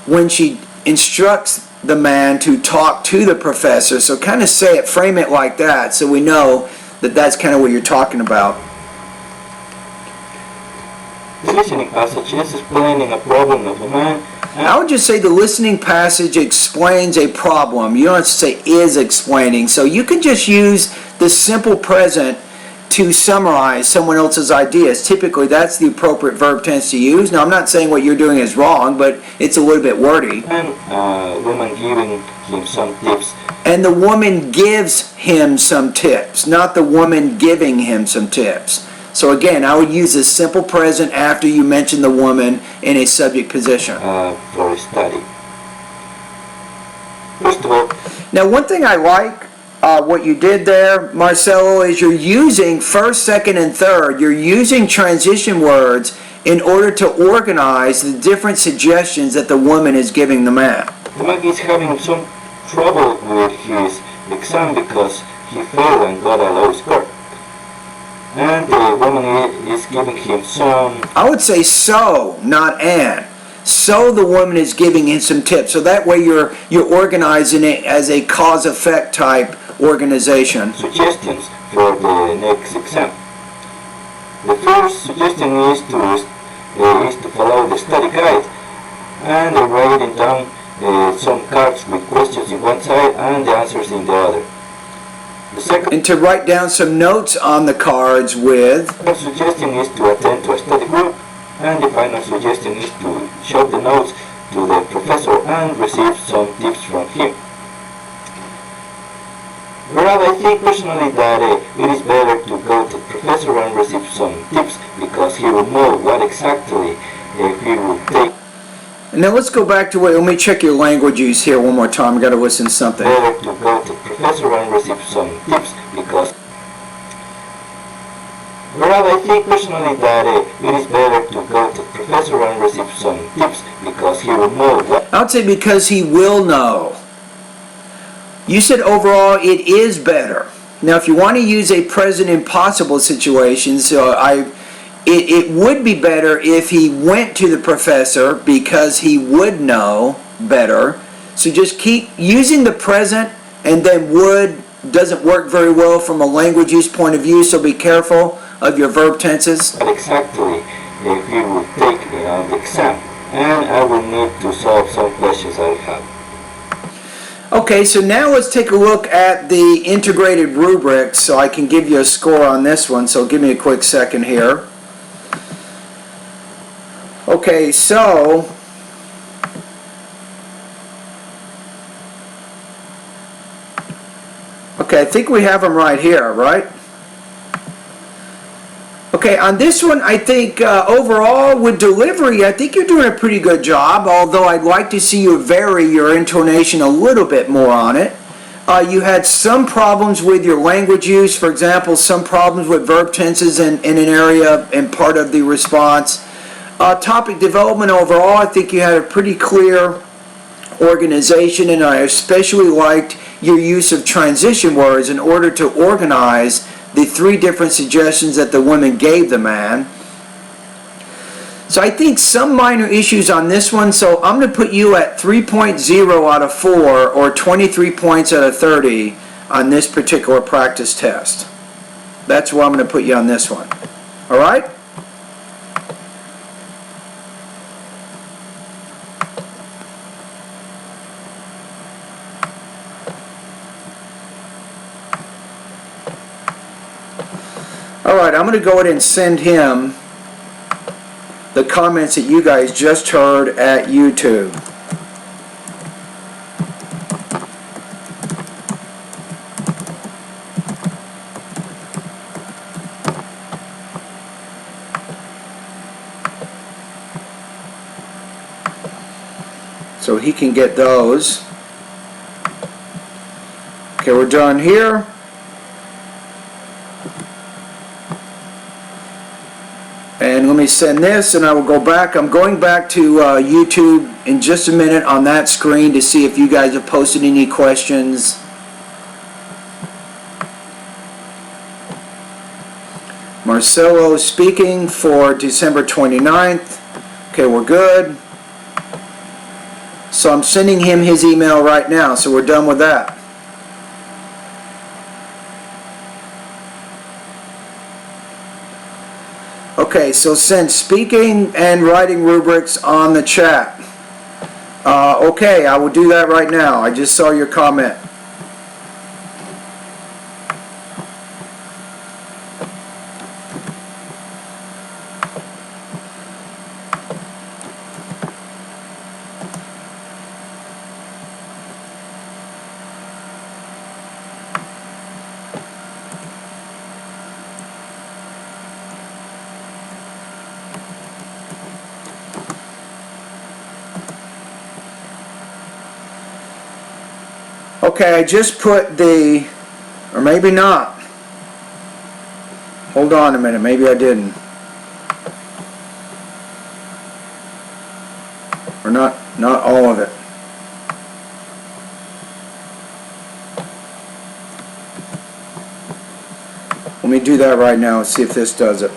when she instructs the man to talk to the professor. So kind of say it, frame it like that, so we know that that's kind of what you're talking about. The listening passage is explaining a problem of a man I would just say the listening passage explains a problem. You don't have to say is explaining. So you can just use the simple present to summarize someone else's ideas. Typically, that's the appropriate verb tense to use. Now, I'm not saying what you're doing is wrong, but it's a little bit wordy. And woman giving him some tips. And the woman gives him some tips, not the woman giving him some tips. So again, I would use a simple present after you mention the woman in a subject position. For study. First of all, now, one thing I like what you did there, Marcelo, is you're using first, second, and third. You're using transition words in order to organize the different suggestions that the woman is giving the man. the man is having some trouble with his exam because he failed and got a low score. And the woman is giving him some... I would say so, not and. So the woman is giving him some tips. So that way you're organizing it as a cause-effect type organization. suggestions for the next exam. The first suggestion is to follow the study guide and writing down some cards with questions in one side and the answers in the other. The second And to write down some notes on the cards with... suggestion is to attend to a study group, and the final suggestion is to show the notes to the professor and receive some tips from him. Whereas I think personally that it is better to go to the professor and receive some tips because he will know what exactly he will take. And now let's go back to let me check your language use here one more time. I got to listen to something. Better to go to the professor and receive some tips because... Whereas I think personally that it is better to go to the professor and receive some tips because he will know what... I would say because he will know. You said overall it is better. Now if you want to use a present impossible situation, it would be better if he went to the professor because he would know better. So just keep using the present, and then would doesn't work very well from a language use point of view, so be careful of your verb tenses. What exactly he will take on the exam, and I will need to solve some questions I have. Okay, so now let's take a look at the integrated rubrics so I can give you a score on this one. So give me a quick second here. Okay, so I think we have them right here, right? Okay, on this one, I think overall with delivery, I think you're doing a pretty good job, although I'd like to see you vary your intonation a little bit more on it. You had some problems with your language use, for example, some problems with verb tenses in an area and part of the response. Topic development overall, I think you had a pretty clear organization, and I especially liked your use of transition words in order to organize the three different suggestions that the women gave the man. So I think some minor issues on this one, so I'm going to put you at 3.0 out of 4 or 23 points out of 30 on this particular practice test. That's where I'm going to put you on this one. All right? Alright, I'm going to go ahead and send him the comments that you guys just heard at YouTube. So he can get those. Okay, we're done here. And let me send this, and I will go back. I'm going back to YouTube in just a minute on that screen to see if you guys have posted any questions. Marcelo speaking for December 29th. Okay, we're good. So I'm sending him his email right now, so we're done with that. Okay, so send speaking and writing rubrics on the chat. Okay, I will do that right now. I just saw your comment. Okay, I just put the, or maybe not. Hold on a minute, maybe I didn't. Or not all of it. Let me do that right now and see if this does it.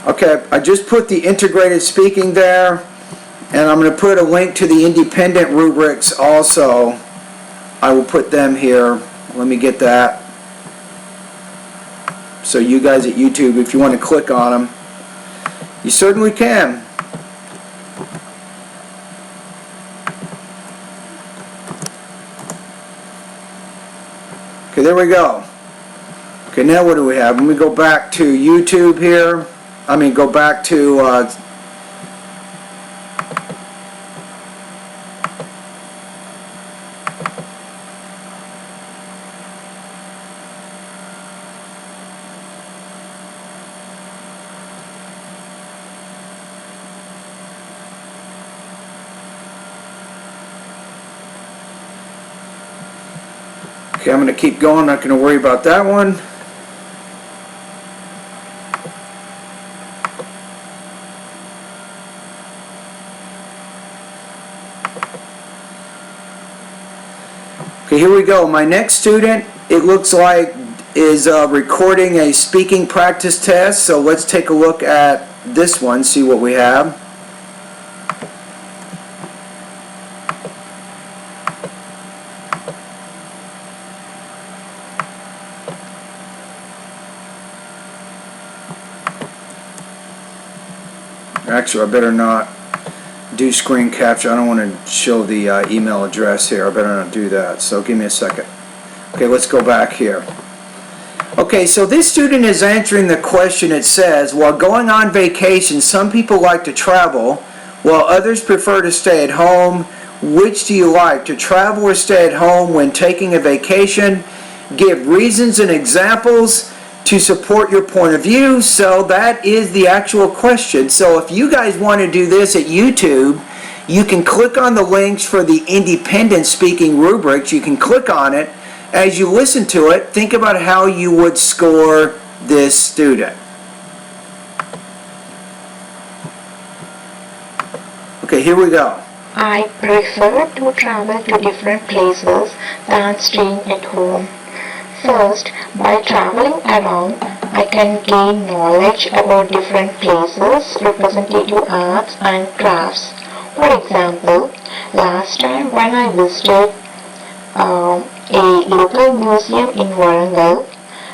Okay, I just put the integrated speaking there, and I'm going to put a link to the independent rubrics also. I will put them here. Let me get that. So you guys at YouTube, if you want to click on them, you certainly can. Okay, there we go. Okay, now what do we have? Let me go back to YouTube here. Go back to okay, I'm going to keep going. Not going to worry about that one. Okay, here we go. My next student, it looks like, is recording a speaking practice test. So let's take a look at this one, see what we have. Actually, I better not do screen capture. I don't want to show the email address here. I better not do that. So give me a second. Okay, let's go back here. Okay, so this student is answering the question. It says, while going on vacation, some people like to travel, while others prefer to stay at home. Which do you like, to travel or stay at home when taking a vacation? Give reasons and examples to support your point of view. So that is the actual question. So if you guys want to do this at YouTube, you can click on the links for the independent speaking rubrics. You can click on it. As you listen to it, think about how you would score this student. Okay, here we go. I prefer to travel to different places than staying at home. First, by traveling around, I can gain knowledge about different places, representative arts and crafts. For example, last time when I visited a local museum in Warangal,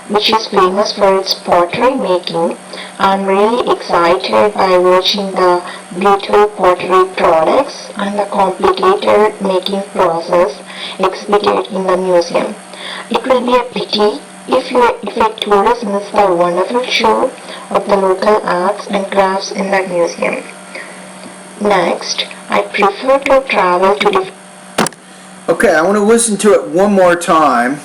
which is famous for its pottery making, I'm really excited by watching the beautiful pottery products and the complicated making process exhibited in the museum. It will be a pity if a tourist misses the wonderful show of the local arts and crafts in that museum. Next, I prefer to travel to different... Okay, I want to listen to it one more time.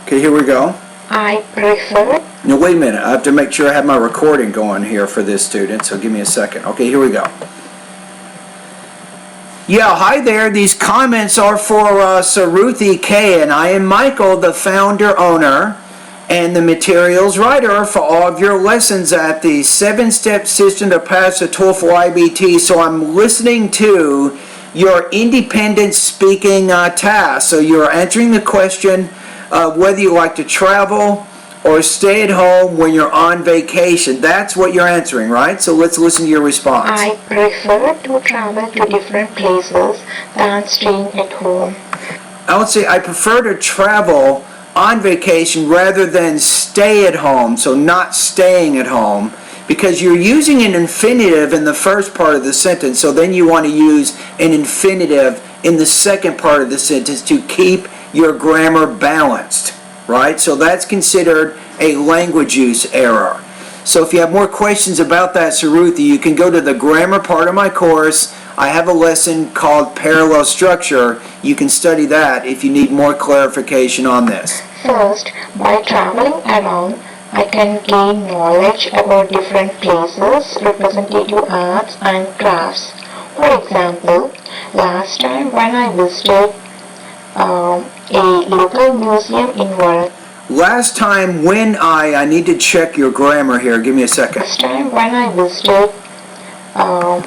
Okay, here we go. I prefer... Now wait a minute, I have to make sure I have my recording going here for this student, so give me a second. Okay, here we go. Yeah, hi there. These comments are for Saruthi K, and I am Michael, the founder, owner, and the materials writer for all of your lessons at the 7-step system to pass the Toefl IBT. So I'm listening to your independent speaking task. So you're answering the question of whether you like to travel or stay at home when you're on vacation? That's what you're answering, right? So let's listen to your response. I prefer to travel to different places than staying at home. I would say I prefer to travel on vacation rather than stay at home, so not staying at home, because you're using an infinitive in the first part of the sentence, so then you want to use an infinitive in the second part of the sentence to keep your grammar balanced, right? So that's considered a language use error. So if you have more questions about that, Saruthi, you can go to the grammar part of my course. I have a lesson called Parallel Structure. You can study that if you need more clarification on this. First, by traveling around, I can gain knowledge about different places, representative arts and crafts. For example, last time when I visited a local museum in Varanasi. Last time when I need to check your grammar here. Give me a second. Last time when I visited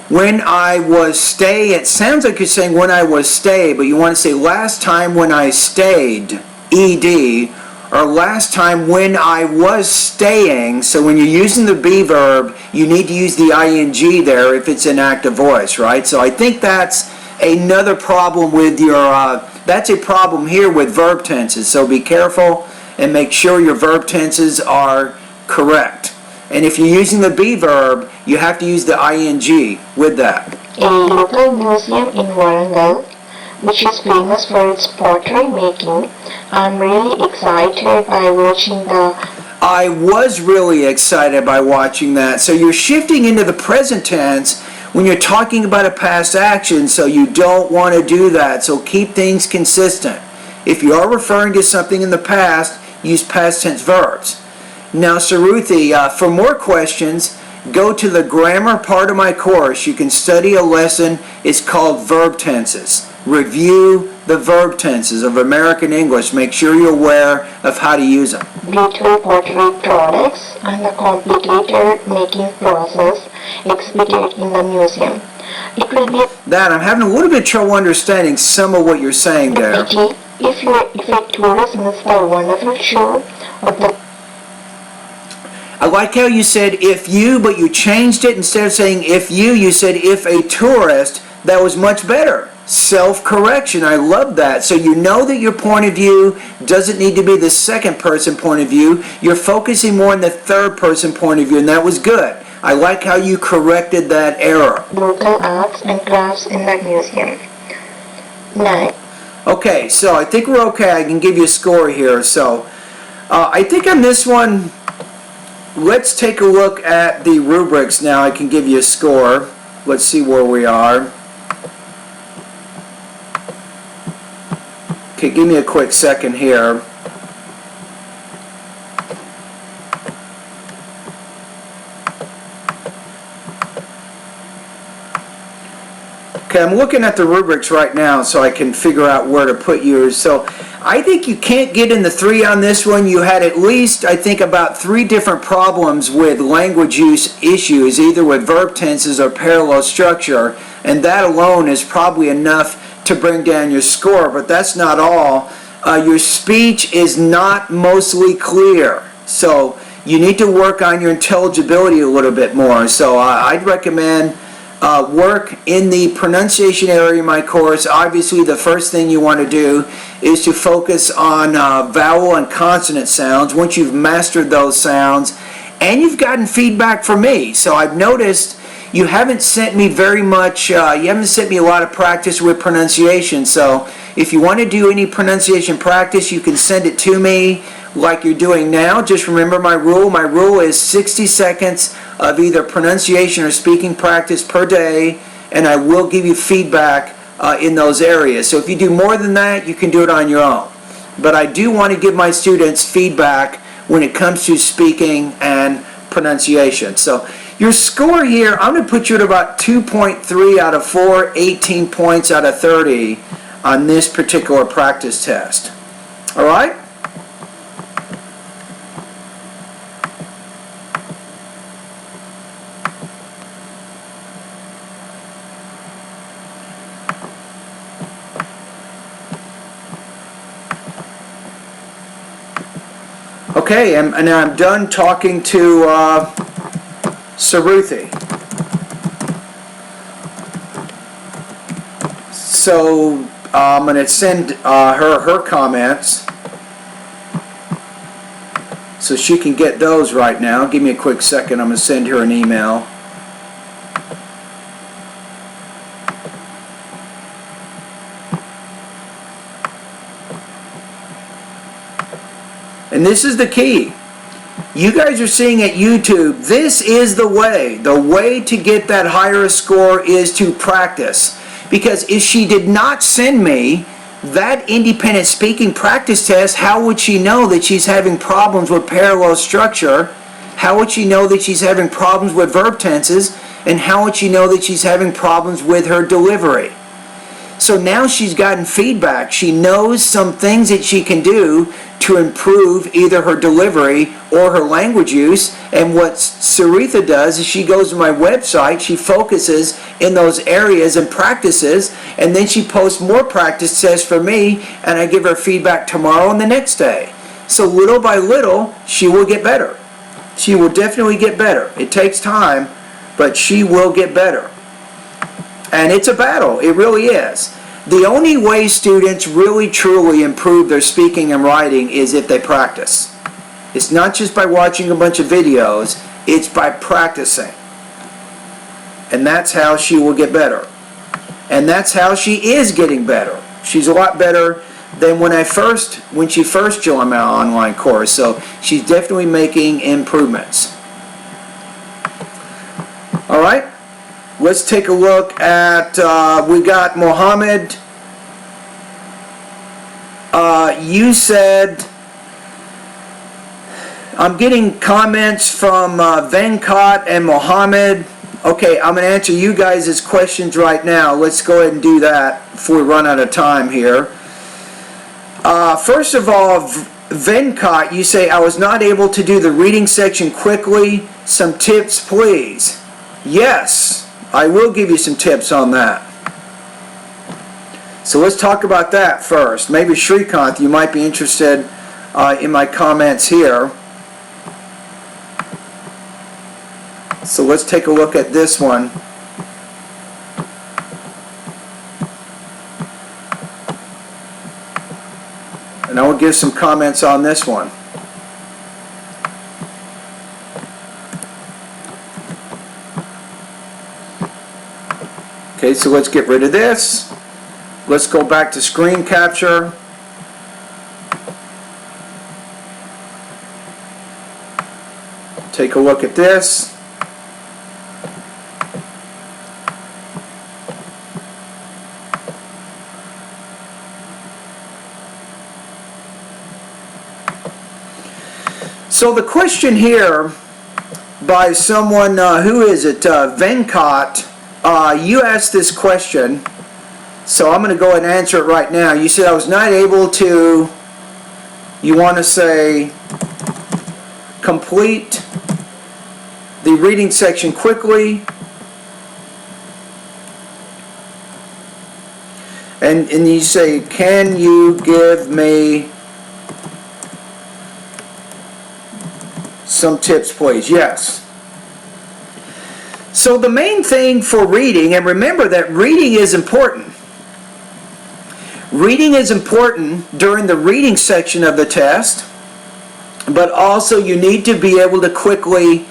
when I was stay, it sounds like you're saying when I was stay, but you want to say last time when I stayed, ed, or last time when I was staying. So when you're using the be verb, you need to use the ing there if it's an active voice, right? So I think that's another problem with your, that's a problem here with verb tenses. So be careful and make sure your verb tenses are correct. And if you're using the be verb, you have to use the ing with that. A local museum in Warangal, which is famous for its pottery making. I'm really excited by watching I was really excited by watching that. So you're shifting into the present tense when you're talking about a past action, so you don't want to do that. So keep things consistent. If you are referring to something in the past, use past tense verbs. Now, Saruthi, for more questions, go to the grammar part of my course. You can study a lesson. It's called Verb Tenses. Review the verb tenses of American English. Make sure you're aware of how to use them. beautiful pottery products and the complicated making process exhibited in the museum. It will be That, I'm having a little bit of trouble understanding some of what you're saying a there. pity if a tourist missed the wonderful show of the I like how you said if you, but you changed it. Instead of saying if you said if a tourist. That was much better. Self-correction. I love that. So you know that your point of view doesn't need to be the second person point of view. You're focusing more on the third person point of view, and that was good. I like how you corrected that error. local arts and crafts in the museum. 9. Okay, so I think we're okay. I can give you a score here. So I think on this one, let's take a look at the rubrics now. I can give you a score. Let's see where we are. Okay, give me a quick second here. Okay, I'm looking at the rubrics right now so I can figure out where to put yours. So I think you can't get in the 3 on this one. You had at least, I think, about 3 different problems with language use issues, either with verb tenses or parallel structure, and that alone is probably enough to bring down your score, but that's not all. Your speech is not mostly clear, so you need to work on your intelligibility a little bit more. So I'd recommend work in the pronunciation area of my course. Obviously, the first thing you want to do is to focus on vowel and consonant sounds. Once you've mastered those sounds, and you've gotten feedback from me, so I've noticed you haven't sent me very much, you haven't sent me a lot of practice with pronunciation. So if you want to do any pronunciation practice, you can send it to me like you're doing now. Just remember my rule. My rule is 60 seconds of either pronunciation or speaking practice per day, and I will give you feedback in those areas. So if you do more than that, you can do it on your own. But I do want to give my students feedback when it comes to speaking and pronunciation. So your score here, I'm going to put you at about 2.3 out of 4, 18 points out of 30 on this particular practice test. All right? Okay, and I'm done talking to Saruthi. So I'm going to send her comments so she can get those right now. Give me a quick second. I'm going to send her an email. And this is the key. You guys are seeing at YouTube, this is the way. The way to get that higher score is to practice. Because if she did not send me that independent speaking practice test, how would she know that she's having problems with parallel structure? How would she know that she's having problems with verb tenses? And how would she know that she's having problems with her delivery? So now she's gotten feedback. She knows some things that she can do to improve either her delivery or her language use. And what Saritha does is she goes to my website, she focuses in those areas and practices, and then she posts more practice tests for me, and I give her feedback tomorrow and the next day. So little by little, she will get better. She will definitely get better. It takes time, but she will get better. And it's a battle. It really is. The only way students really truly improve their speaking and writing is if they practice. It's not just by watching a bunch of videos, it's by practicing. And that's how she will get better. And that's how she is getting better. She's a lot better than when she first joined my online course. So she's definitely making improvements. All right. Let's take a look at, we got Mohammed. You said, I'm getting comments from Venkat and Mohammed. Okay, I'm going to answer you guys' questions right now. Let's go ahead and do that before we run out of time here. First of all, Venkat, you say, I was not able to do the reading section quickly. Some tips, please. Yes. I will give you some tips on that. So let's talk about that first. Maybe Shrikant, you might be interested in my comments here. So let's take a look at this one. And I will give some comments on this one. Okay, so let's get rid of this. Let's go back to screen capture. Take a look at this. So the question here by someone, who is it? Venkat. You asked this question, so I'm going to go ahead and answer it right now. You said I was not able to, you want to say, complete the reading section quickly. And you say, can you give me some tips, please? Yes. So the main thing for reading, and remember that reading is important. Reading is important during the reading section of the test, but also you need to be able to quickly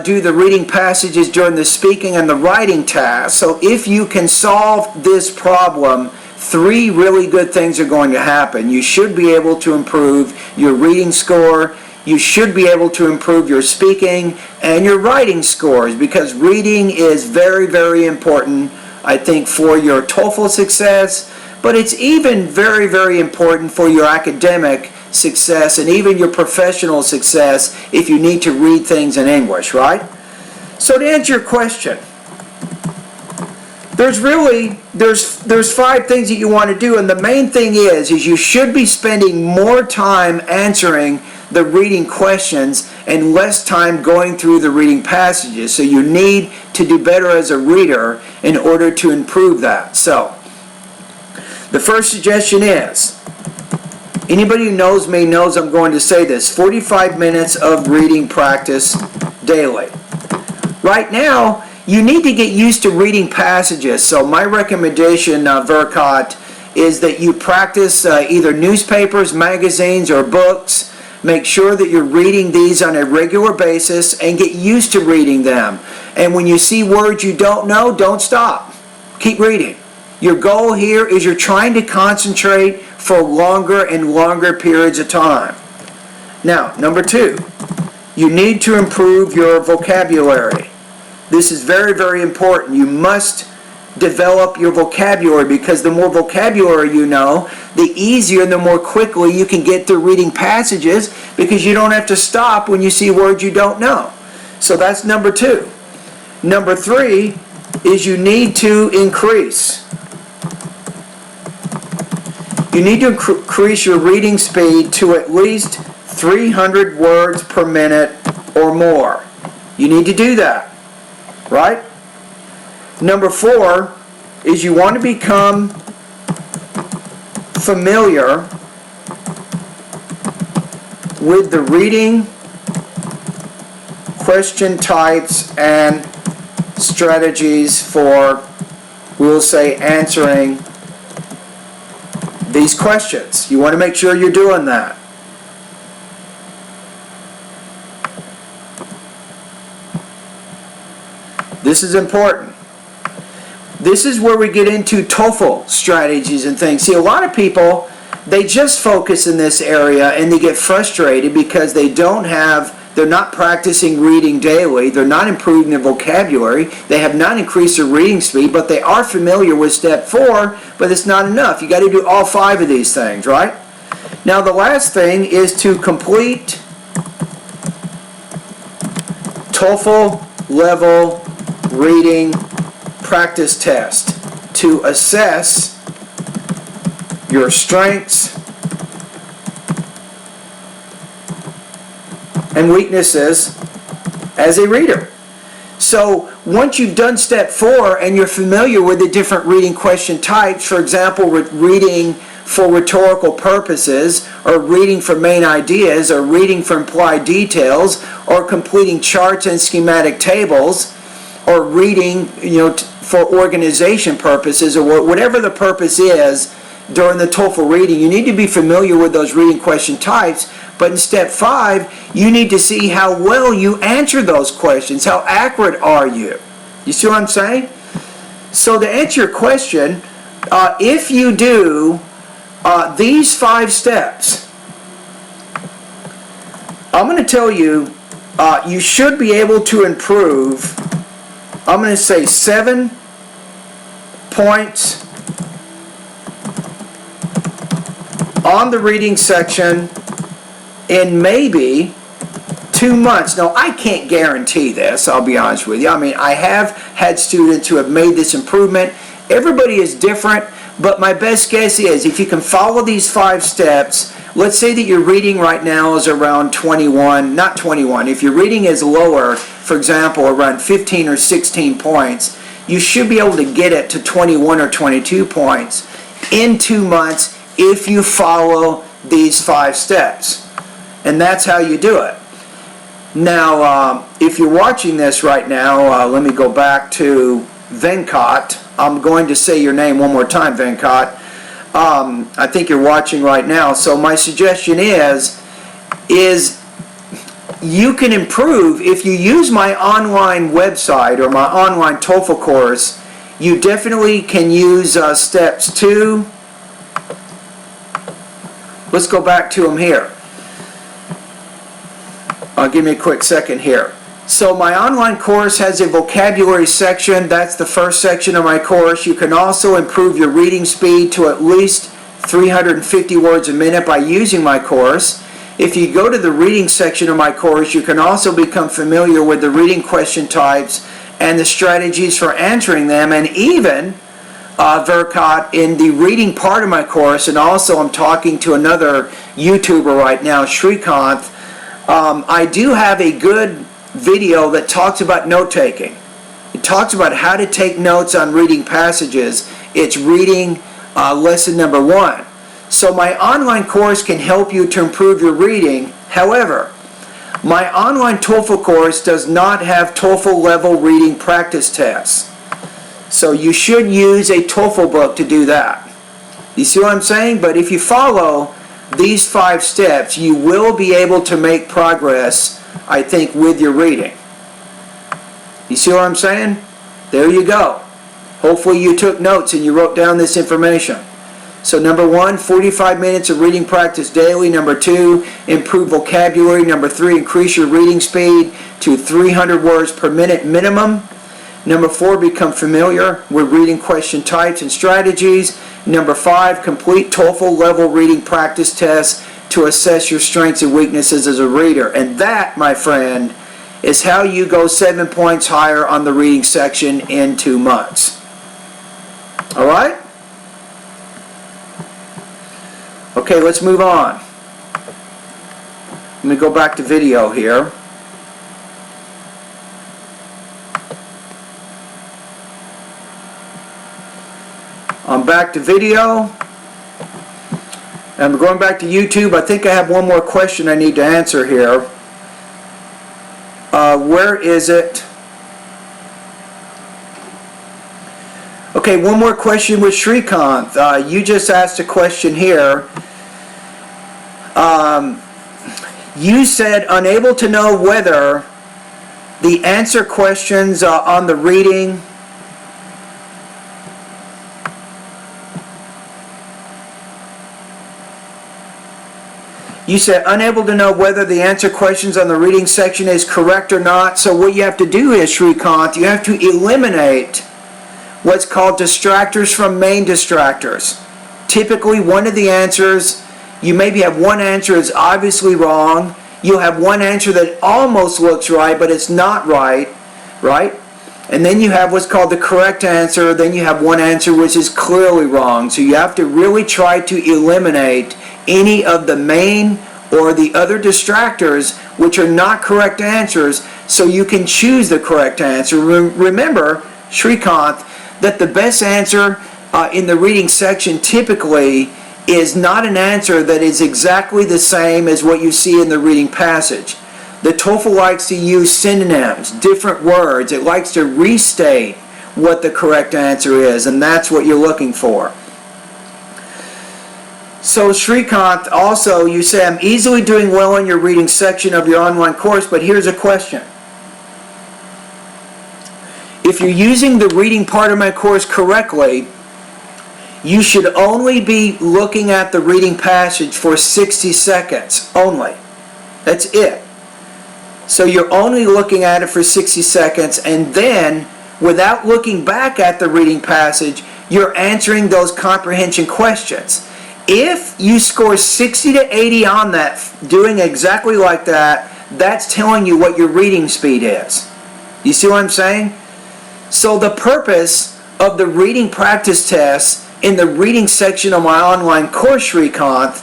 do the reading passages during the speaking and the writing task. So if you can solve this problem, 3 really good things are going to happen. You should be able to improve your reading score. You should be able to improve your speaking and your writing scores, because reading is very, very important, I think, for your TOEFL success, but it's even very, very important for your academic success and even your professional success if you need to read things in English, right? So to answer your question, there's 5 things that you want to do, and the main thing is you should be spending more time answering the reading questions and less time going through the reading passages. So you need to do better as a reader in order to improve that. So the first suggestion is Anybody who knows me knows I'm going to say this. 45 minutes of reading practice daily. Right now, you need to get used to reading passages. So my recommendation, Verkot, is that you practice either newspapers, magazines, or books. Make sure that you're reading these on a regular basis and get used to reading them. And when you see words you don't know, don't stop. Keep reading. Your goal here is you're trying to concentrate for longer and longer periods of time. Now, number 2, you need to improve your vocabulary. This is very, very important. You must develop your vocabulary, because the more vocabulary you know, the easier and the more quickly you can get through reading passages, because you don't have to stop when you see words you don't know. So that's number 2. Number 3 is you need to increase. You need to increase your reading speed to at least 300 words per minute or more. You need to do that, right? Number 4 is you want to become familiar with the reading question types and strategies for, we'll say, answering these questions. You want to make sure you're doing that. This is important. This is where we get into TOEFL strategies and things. See, a lot of people, they just focus in this area and they get frustrated because they're not practicing reading daily, they're not improving their vocabulary, they have not increased their reading speed, but they are familiar with step 4, but it's not enough. You got to do all 5 of these things, right? Now the last thing is to complete TOEFL level reading practice test to assess your strengths and weaknesses as a reader. So once you've done step 4 and you're familiar with the different reading question types, for example, reading for rhetorical purposes, or reading for main ideas, or reading for implied details, or completing charts and schematic tables, or reading, for organization purposes, or whatever the purpose is during the TOEFL reading, you need to be familiar with those reading question types. But in step 5, you need to see how well you answer those questions. How accurate are you? You see what I'm saying? So to answer your question, if you do these 5 steps, I'm going to tell you, you should be able to improve, I'm going to say 7 points on the reading section in maybe 2 months. Now, I can't guarantee this, I'll be honest with you. I mean, I have had students who have made this improvement. Everybody is different, but my best guess is if you can follow these 5 steps, let's say that your reading right now is around 21, not 21. If your reading is lower, for example, around 15 or 16 points, you should be able to get it to 21 or 22 points in 2 months if you follow these 5 steps. And that's how you do it. Now, if you're watching this right now, let me go back to Venkat. I'm going to say your name one more time, Venkat. I think you're watching right now. So my suggestion is you can improve if you use my online website or my online TOEFL course. You definitely can use steps 2. Let's go back to them here. Give me a quick second here. So my online course has a vocabulary section. That's the first section of my course. You can also improve your reading speed to at least 350 words a minute by using my course. If you go to the reading section of my course, you can also become familiar with the reading question types and the strategies for answering them, and even Verkot, in the reading part of my course, and also I'm talking to another YouTuber right now, Srikanth, I do have a good video that talks about note-taking. It talks about how to take notes on reading passages. It's reading lesson number 1. So my online course can help you to improve your reading. However, my online TOEFL course does not have TOEFL level reading practice tests. So you should use a TOEFL book to do that. You see what I'm saying? But if you follow these 5 steps, you will be able to make progress, I think, with your reading. You see what I'm saying? There you go. Hopefully you took notes and you wrote down this information. So number 1, 45 minutes of reading practice daily. Number 2, improve vocabulary. Number 3, increase your reading speed to 300 words per minute minimum. Number 4, become familiar with reading question types and strategies. Number 5, complete TOEFL level reading practice tests to assess your strengths and weaknesses as a reader. And that, my friend, is how you go 7 points higher on the reading section in 2 months. Alright? Okay, let's move on. Let me go back to video here. I'm back to video. I'm going back to YouTube. I think I have one more question I need to answer here. Where is it? Okay, one more question with Srikanth. You just asked a question here. You said unable to know whether the answer questions on the reading You said unable to know whether the answer questions on the reading section is correct or not. So what you have to do is, Srikanth, you have to eliminate what's called distractors from main distractors. Typically, one of the answers, you maybe have one answer that's obviously wrong. You'll have one answer that almost looks right, but it's not right, right? And then you have what's called the correct answer. Then you have one answer which is clearly wrong. So you have to really try to eliminate any of the main or the other distractors which are not correct answers, so you can choose the correct answer. Remember, Srikanth, that the best answer in the reading section typically is not an answer that is exactly the same as what you see in the reading passage. The TOEFL likes to use synonyms, different words. It likes to restate what the correct answer is, and that's what you're looking for. So Srikanth, also you say, I'm easily doing well in your reading section of your online course, but here's a question. If you're using the reading part of my course correctly, you should only be looking at the reading passage for 60 seconds only. That's it. So you're only looking at it for 60 seconds, and then, without looking back at the reading passage, you're answering those comprehension questions. If you score 60 to 80 on that, doing exactly like that, that's telling you what your reading speed is. You see what I'm saying? So the purpose of the reading practice tests in the reading section of my online course, Srikanth,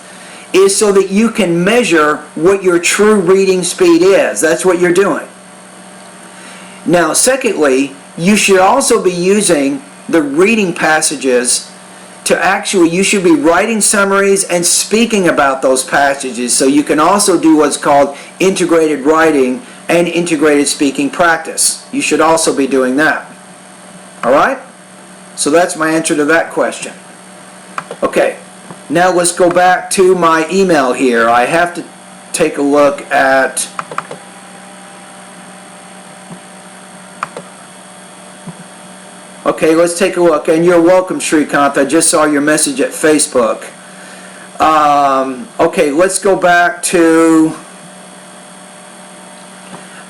is so that you can measure what your true reading speed is. That's what you're doing. Now, secondly, you should also be using the reading passages to you should be writing summaries and speaking about those passages, so you can also do what's called integrated writing and integrated speaking practice. You should also be doing that. Alright? So that's my answer to that question. Okay, now let's go back to my email here. I have to take a look at Okay, let's take a look. And you're welcome, Srikanth. I just saw your message at Facebook. Okay, let's go back to,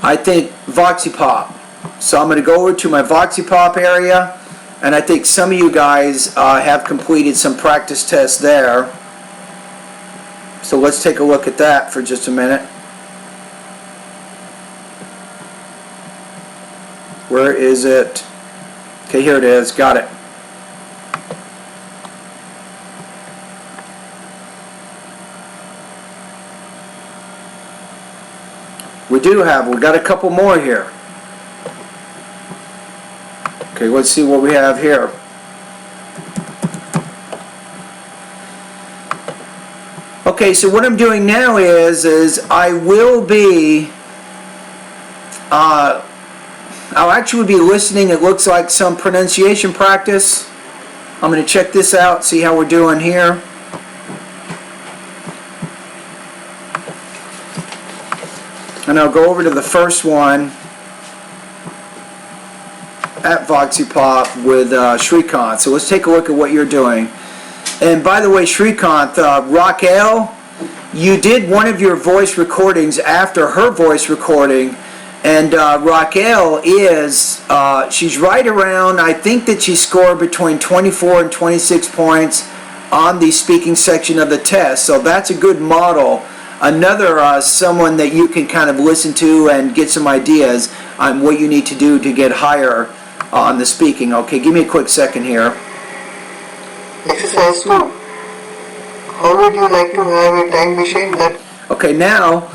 I think, VoxyPop. So I'm going to go over to my VoxyPop area, and I think some of you guys have completed some practice tests there. So let's take a look at that for just a minute. Where is it? Okay, here it is. Got it. We've got a couple more here. Okay, let's see what we have here. Okay, so what I'm doing now is I will be, I'll actually be listening, it looks like, some pronunciation practice. I'm going to check this out, see how we're doing here. And I'll go over to the first one at VoxyPop with Shrikant. So let's take a look at what you're doing. And by the way, Shrikant, Raquel, you did one of your voice recordings after her voice recording. And Raquel is, she's right around, I think that she scored between 24 and 26 points on the speaking section of the test. So that's a good model. Another someone that you can kind of listen to and get some ideas on what you need to do to get higher on the speaking. Okay, give me a quick second here. Exercise 2. How would you like to have a time machine that... Okay, now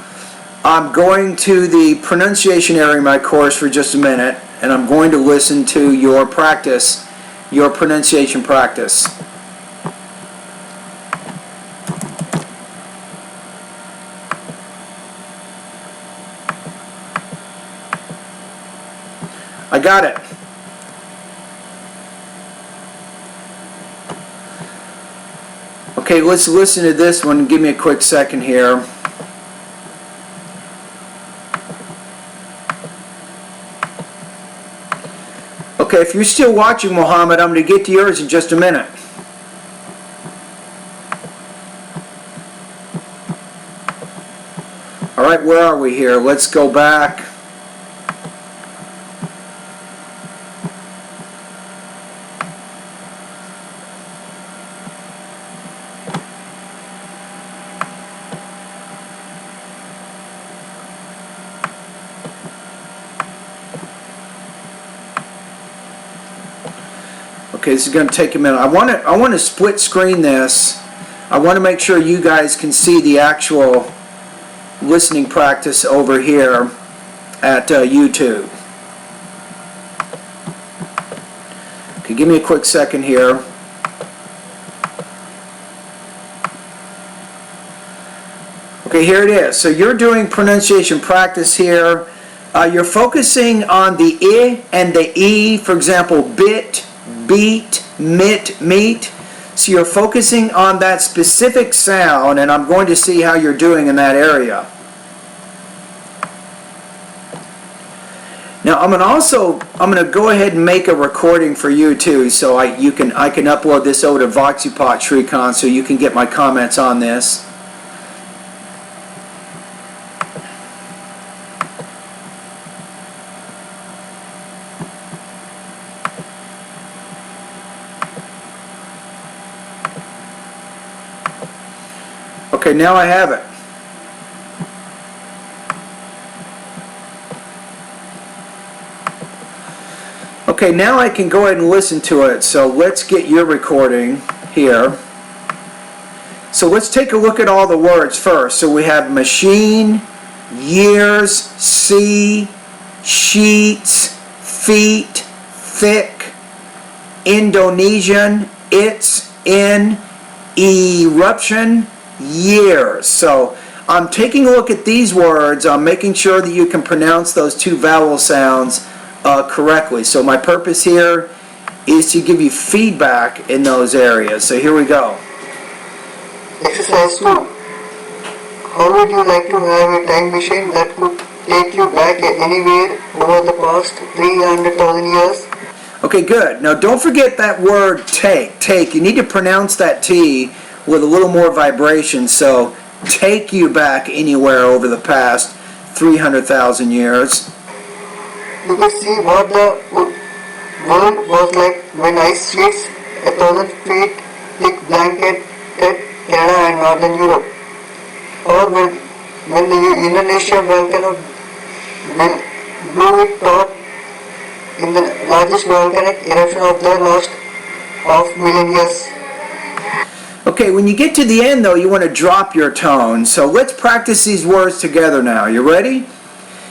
I'm going to the pronunciation area of my course for just a minute, and I'm going to listen to your practice, your pronunciation practice. I got it. Okay, let's listen to this one. Give me a quick second here. Okay, if you're still watching, Mohammed, I'm going to get to yours in just a minute. All right, where are we here? Let's go back. Okay, this is going to take a minute. I want to split screen this. I want to make sure you guys can see the actual listening practice over here at YouTube. Okay, give me a quick second here. Okay, here it is. So you're doing pronunciation practice here. You're focusing on the I and the E, for example, bit, beat, mit, meet. So you're focusing on that specific sound, and I'm going to see how you're doing in that area. Now I'm going to go ahead and make a recording for you too, so I can upload this over to VoxyPop Shrikant so you can get my comments on this. Okay, now I have it. Okay, now I can go ahead and listen to it. So let's get your recording here. So let's take a look at all the words first. So we have machine, years, sea, sheets, feet, thick, Indonesian, it's, in, eruption, years. So I'm taking a look at these words. I'm making sure that you can pronounce those two vowel sounds correctly. So my purpose here is to give you feedback in those areas. So here we go. Exercise 2. How would you like to have a time machine that could take you back anywhere over the past 300,000 years? Okay, good. Now don't forget that word take. Take. You need to pronounce that T with a little more vibration. So take you back anywhere over the past 300,000 years. You can see what the world was like when ice sheets, 1,000 feet thick blanket hit Canada and Northern Europe, or when the Indonesia volcano blew it top in the largest volcanic eruption of the last half million years. Okay, when you get to the end though, you want to drop your tone. So let's practice these words together now. You ready?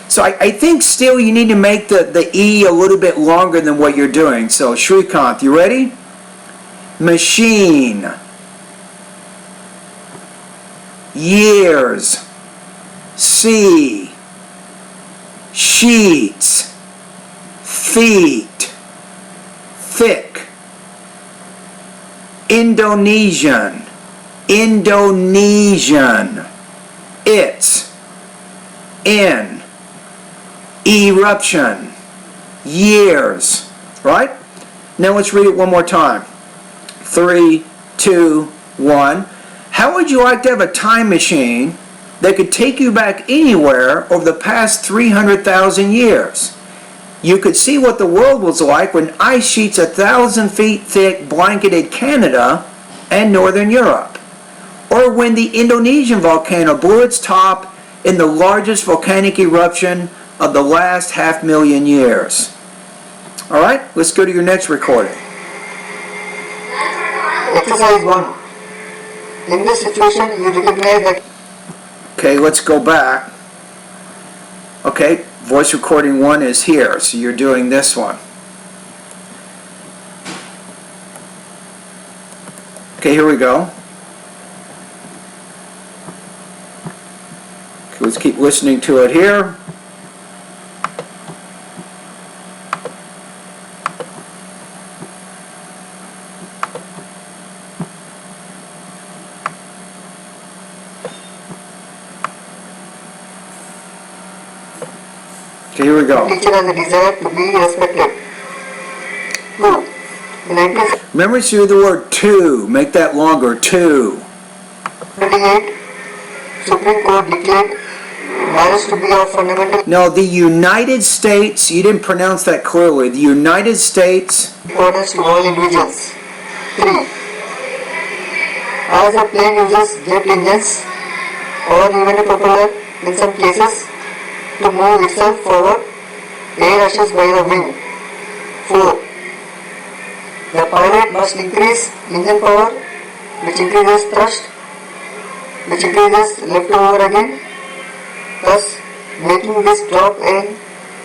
So I think still you need to make the E a little bit longer than what you're doing. So Shrikant, you ready? Machine. years, sea, sheets, feet, thick, Indonesian, Indonesian, it's, in, eruption, years, right? Now let's read it one more time. 3, 2, 1. How would you like to have a time machine that could take you back anywhere over the past 300,000 years? You could see what the world was like when ice sheets 1,000 feet thick blanketed Canada and northern Europe. Or when the Indonesian volcano blew its top in the largest volcanic eruption of the last 500,000 years. Alright, let's go to your next recording. Exercise 1. In this situation, you recognize that. Okay, let's go back. Okay, voice recording 1 is here, so you're doing this one. Okay, here we go. Okay, let's keep listening to it here. Okay, here we go. Teacher has a desire to be respected. 2. In 1978, Remember to do the word to. Make that longer. To. Supreme Court declared marriage to be of fundamental No, the United States, you didn't pronounce that clearly. The United States. importance to all individuals. 3. As a plane uses jet engines or even a propeller in some cases to move itself forward, air rushes by the wing. 4. The pilot must increase engine power, which increases thrust, which increases left over again, thus making this drop in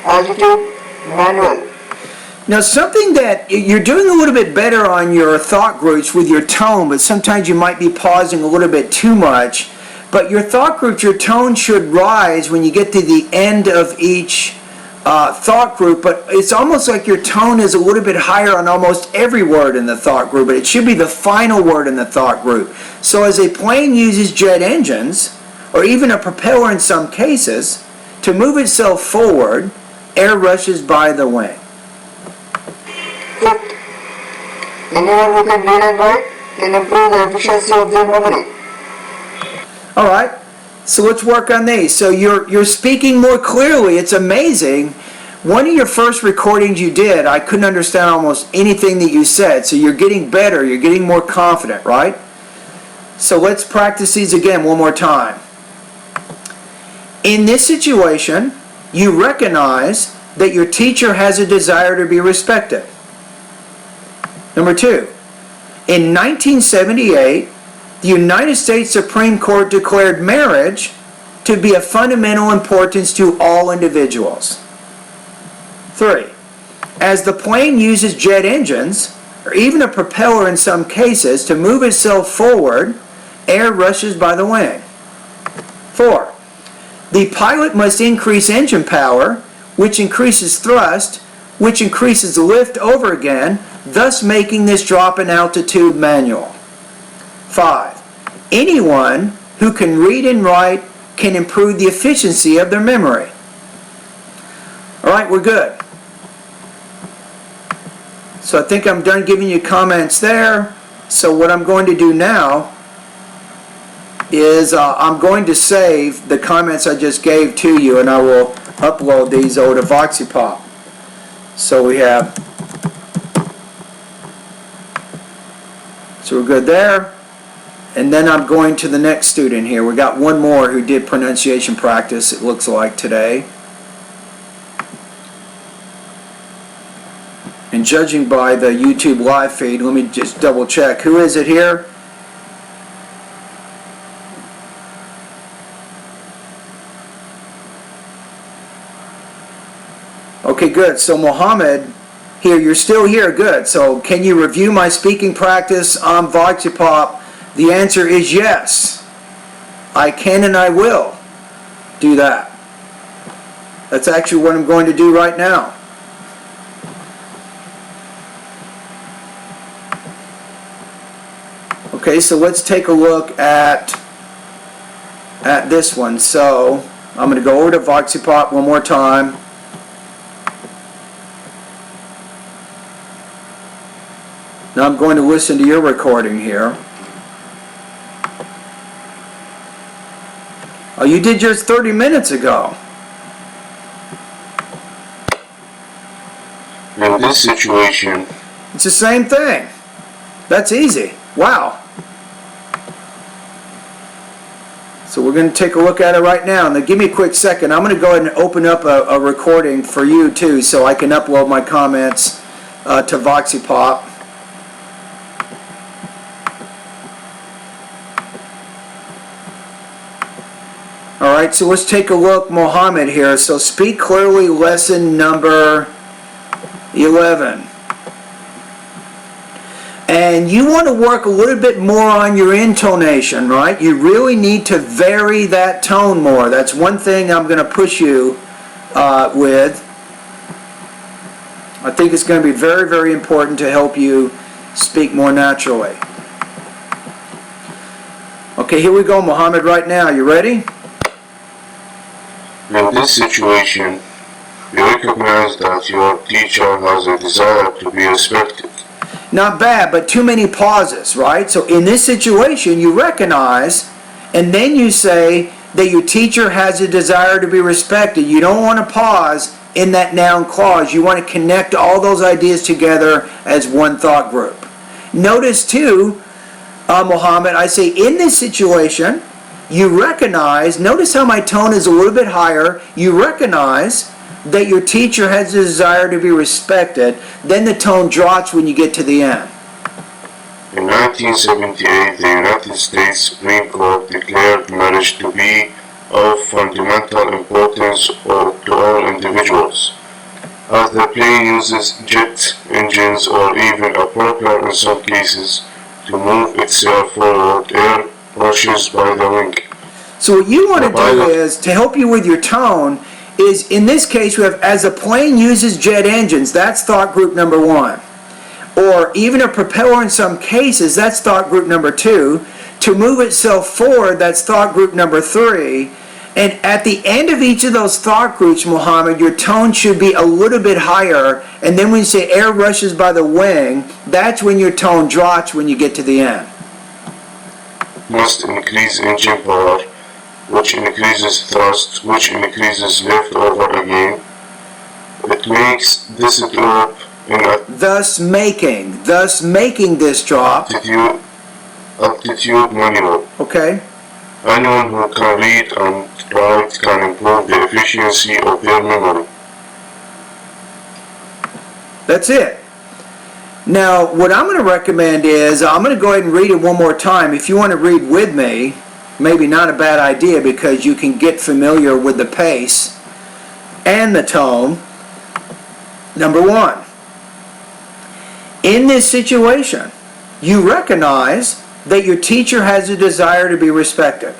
altitude manual. Now something that you're doing a little bit better on your thought groups with your tone, but sometimes you might be pausing a little bit too much. But your thought groups, your tone should rise when you get to the end of each thought group, but it's almost like your tone is a little bit higher on almost every word in the thought group, but it should be the final word in the thought group. So as a plane uses jet engines, or even a propeller in some cases, to move itself forward, air rushes by the wing. 5th, anyone who can read and write can improve the efficiency of their memory. Alright, so let's work on these. So you're speaking more clearly. It's amazing. One of your first recordings you did, I couldn't understand almost anything that you said. So you're getting better. You're getting more confident, right? So let's practice these again one more time. In this situation, you recognize that your teacher has a desire to be respected. Number 2, in 1978, the United States Supreme Court declared marriage to be of fundamental importance to all individuals. 3, as the plane uses jet engines, or even a propeller in some cases, to move itself forward, air rushes by the wing. 4, the pilot must increase engine power, which increases thrust, which increases lift over again, thus making this drop in altitude manual. 5, anyone who can read and write can improve the efficiency of their memory. Alright, we're good. So I think I'm done giving you comments there. So what I'm going to do now is I'm going to save the comments I just gave to you, and I will upload these over to VoxyPop. So we have, so we're good there. And then I'm going to the next student here. We got one more who did pronunciation practice, it looks like, today. And judging by the YouTube live feed, let me just double check. Who is it here? Okay, good. So Mohammed, here, you're still here. Good. So can you review my speaking practice on VoxyPop? The answer is yes. I can and I will do that. That's actually what I'm going to do right now. Okay, so let's take a look at this one. So I'm going to go over to VoxyPop one more time. Now I'm going to listen to your recording here. Oh, you did yours 30 minutes ago. In this situation, It's the same thing. That's easy. Wow. So we're going to take a look at it right now. Now give me a quick second. I'm going to go ahead and open up a recording for you too, so I can upload my comments to VoxyPop. Alright, so let's take a look, Mohammed here. So speak clearly, lesson number 11. And you want to work a little bit more on your intonation, right? You really need to vary that tone more. That's one thing I'm going to push you with. I think it's going to be very, very important to help you speak more naturally. Okay, here we go, Mohammed, right now. You ready? in this situation, you recognize that your teacher has a desire to be respected. Not bad, but too many pauses, right? So in this situation, you recognize, and then you say that your teacher has a desire to be respected. You don't want to pause in that noun clause. You want to connect all those ideas together as one thought group. Notice too, Mohammed, I say in this situation, you recognize, notice how my tone is a little bit higher, you recognize that your teacher has a desire to be respected, then the tone drops when you get to the end. In 1978, the United States Supreme Court declared marriage to be of fundamental importance to all individuals, as the plane uses jet engines or even a propeller in some cases to move itself forward. Air rushes by the wing. So what you want to do is, to help you with your tone, is in this case we have as a plane uses jet engines, that's thought group number 1. Or even a propeller in some cases, that's thought group number 2. To move itself forward, that's thought group number 3. And at the end of each of those thought groups, Mohammed, your tone should be a little bit higher. And then when you say air rushes by the wing, that's when your tone drops when you get to the end. Must increase engine power, which increases thrust, which increases lift over again. It makes this drop in Thus making this drop. altitude manual. Okay? Anyone who can read and write can improve the efficiency of their memory. That's it. Now, what I'm going to recommend is, I'm going to go ahead and read it one more time. If you want to read with me, maybe not a bad idea because you can get familiar with the pace and the tone. Number 1. In this situation, you recognize that your teacher has a desire to be respected.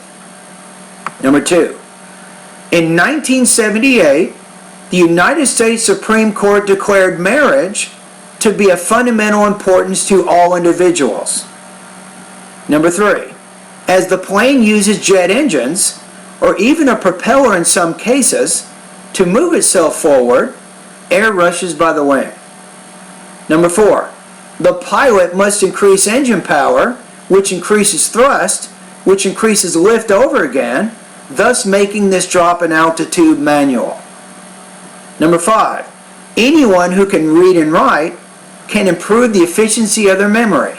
Number 2. In 1978, the United States Supreme Court declared marriage to be of fundamental importance to all individuals. Number 3. As the plane uses jet engines, or even a propeller in some cases, to move itself forward, air rushes by the wing. Number 4. The pilot must increase engine power, which increases thrust, which increases lift over again, thus making this drop in altitude manual. Number 5. Anyone who can read and write can improve the efficiency of their memory.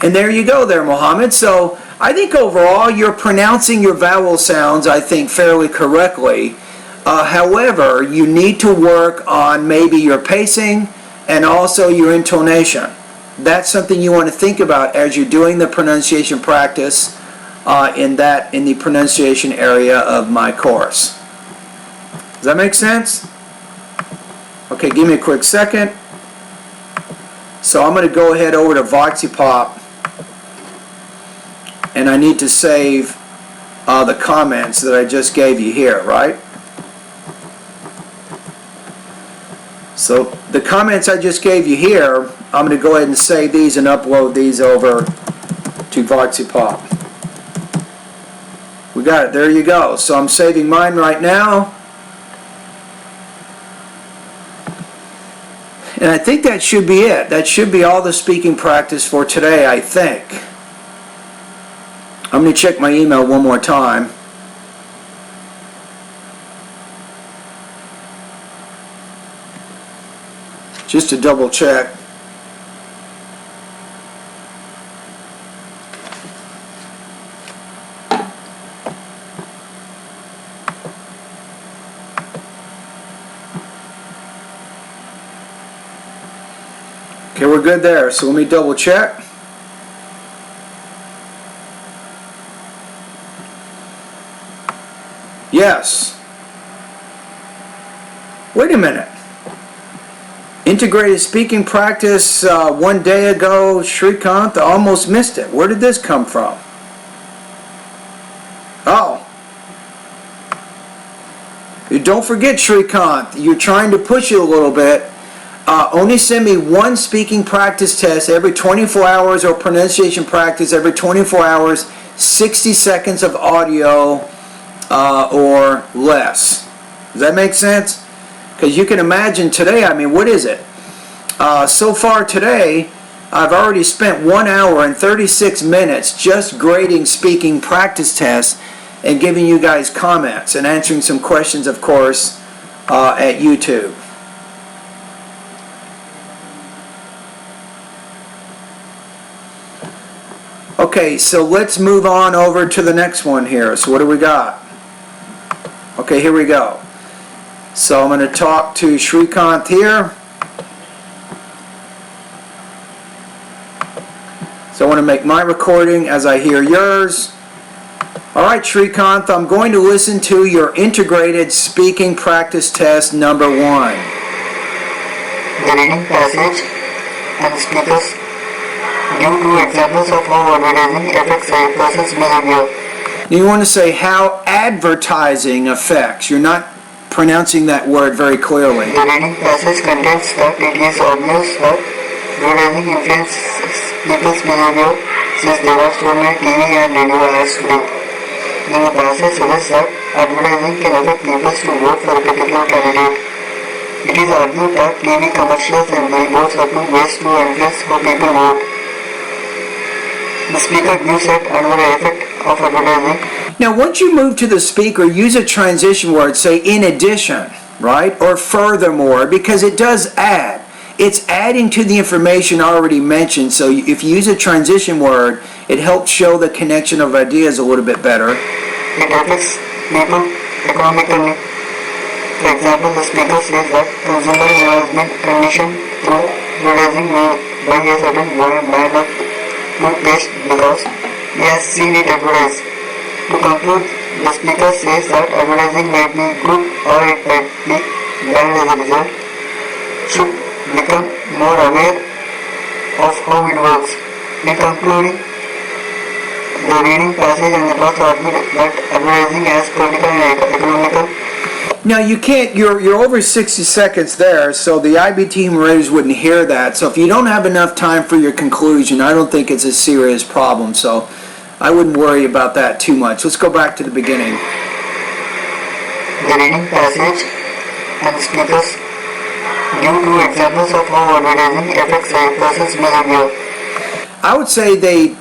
And there you go there, Mohammed. So I think overall you're pronouncing your vowel sounds, I think, fairly correctly. However, you need to work on maybe your pacing and also your intonation. That's something you want to think about as you're doing the pronunciation practice in the pronunciation area of my course. Does that make sense? Okay, give me a quick second. So I'm going to go ahead over to VoxyPop, and I need to save the comments that I just gave you here, right? So the comments I just gave you here, I'm going to go ahead and save these and upload these over to VoxyPop. We got it. There you go. So I'm saving mine right now. And I think that should be it. That should be all the speaking practice for today, I think. I'm going to check my email one more time. Just to double check. Okay, we're good there. So let me double check. Yes. Wait a minute. Integrated speaking practice one day ago, Shrikant, I almost missed it. Where did this come from? Oh. Don't forget, Shrikant, you're trying to push it a little bit. Only send me one speaking practice test every 24 hours or pronunciation practice every 24 hours, 60 seconds of audio or less. Does that make sense? Because you can imagine today, I mean, what is it? So far today, I've already spent 1 hour and 36 minutes just grading speaking practice tests and giving you guys comments and answering some questions, of course, at YouTube. Okay, so let's move on over to the next one here. So what do we got? Okay, here we go. So I'm going to talk to Shrikant here. So I want to make my recording as I hear yours. Alright, Shrikant, I'm going to listen to your integrated speaking practice test number 1. The reading passage and speakers give 2 examples of how advertising affects a person's behavior. You want to say how advertising affects. You're not pronouncing that word very clearly. The reading passage contains that it is obvious that advertising influences people's behavior since they watch so many TV and radio ads today. Then the passage suggests that advertising can affect people to vote for a particular candidate. It is argued that TV commercials and billboards are two ways to influence how people vote. The speaker gives that another effect of advertising. Now, once you move to the speaker, use a transition word, say in addition, right? Or furthermore, because it does add. It's adding to the information already mentioned, so if you use a transition word, it helps show the connection of ideas a little bit better. It affects people economically. For example, the speaker says that consumers who have been conditioned through advertising may buy a certain brand of toothpaste because they have seen it advertised. To conclude, the speaker says that advertising may be good or it might be bad as a result. Should become more aware of how it works. In concluding, the reading passage and the first argument that advertising has political and economical. Now you can't, you're over 60 seconds there, so the IB team raters wouldn't hear that. So if you don't have enough time for your conclusion, I don't think it's a serious problem. So I wouldn't worry about that too much. Let's go back to the beginning. The reading passage and speakers give 2 examples of how advertising affects a person's behavior. I would say the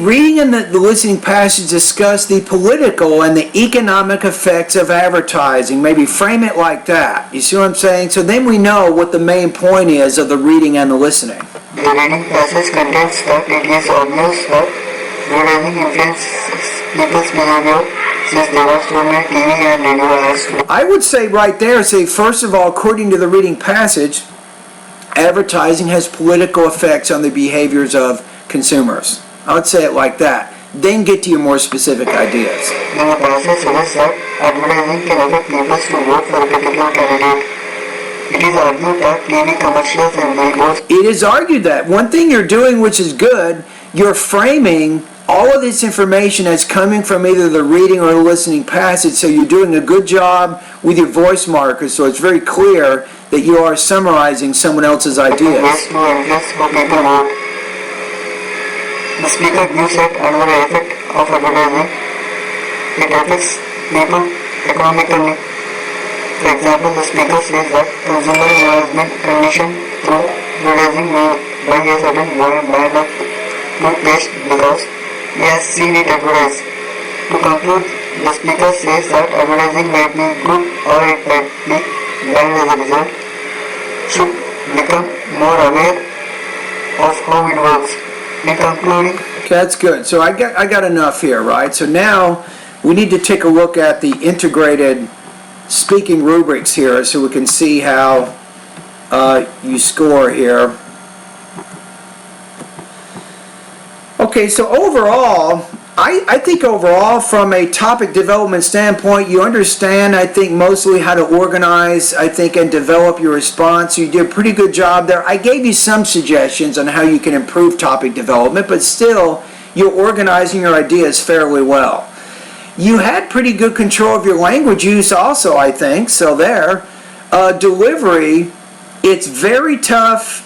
reading and the listening passage discuss the political and the economic effects of advertising. Maybe frame it like that. You see what I'm saying? So then we know what the main point is of the reading and the listening. The reading passage contains that it is obvious that advertising influences people's behavior since they watch so many TV and radio ads. I would say right there, say first of all, according to the reading passage, advertising has political effects on the behaviors of consumers. I would say it like that. Then get to your more specific ideas. Then the passage suggests that advertising can affect people to vote for a particular candidate. It is argued that TV commercials and billboards. It is argued that. One thing you're doing which is good, you're framing all of this information is coming from either the reading or the listening passage, so you're doing a good job with your voice markers, so it's very clear that you are summarizing someone else's ideas. Yes, to interest for people vote. The speaker gives it another effect of advertising. It affects people economically. For example, the speaker says that consumer has been conditioned through advertising may buy a certain brand of toothpaste because he has seen it advertised. To conclude, the speaker says that advertising might be good or it might be bad as a result. Should become more aware of how it works. In concluding, Okay, that's good. So I got enough here, right? So now we need to take a look at the integrated speaking rubrics here so we can see how you score here. Okay, so overall, I think overall from a topic development standpoint, you understand, I think, mostly how to organize, I think, and develop your response. You did a pretty good job there. I gave you some suggestions on how you can improve topic development, but still, you're organizing your ideas fairly well. You had pretty good control of your language use also, I think, so there. Delivery, it's very tough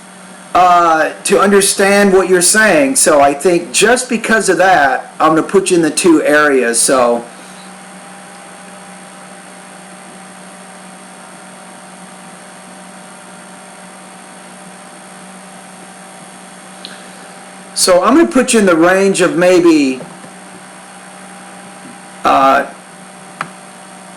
to understand what you're saying, so I think just because of that, I'm going to put you in the 2 areas. So I'm going to put you in the range of maybe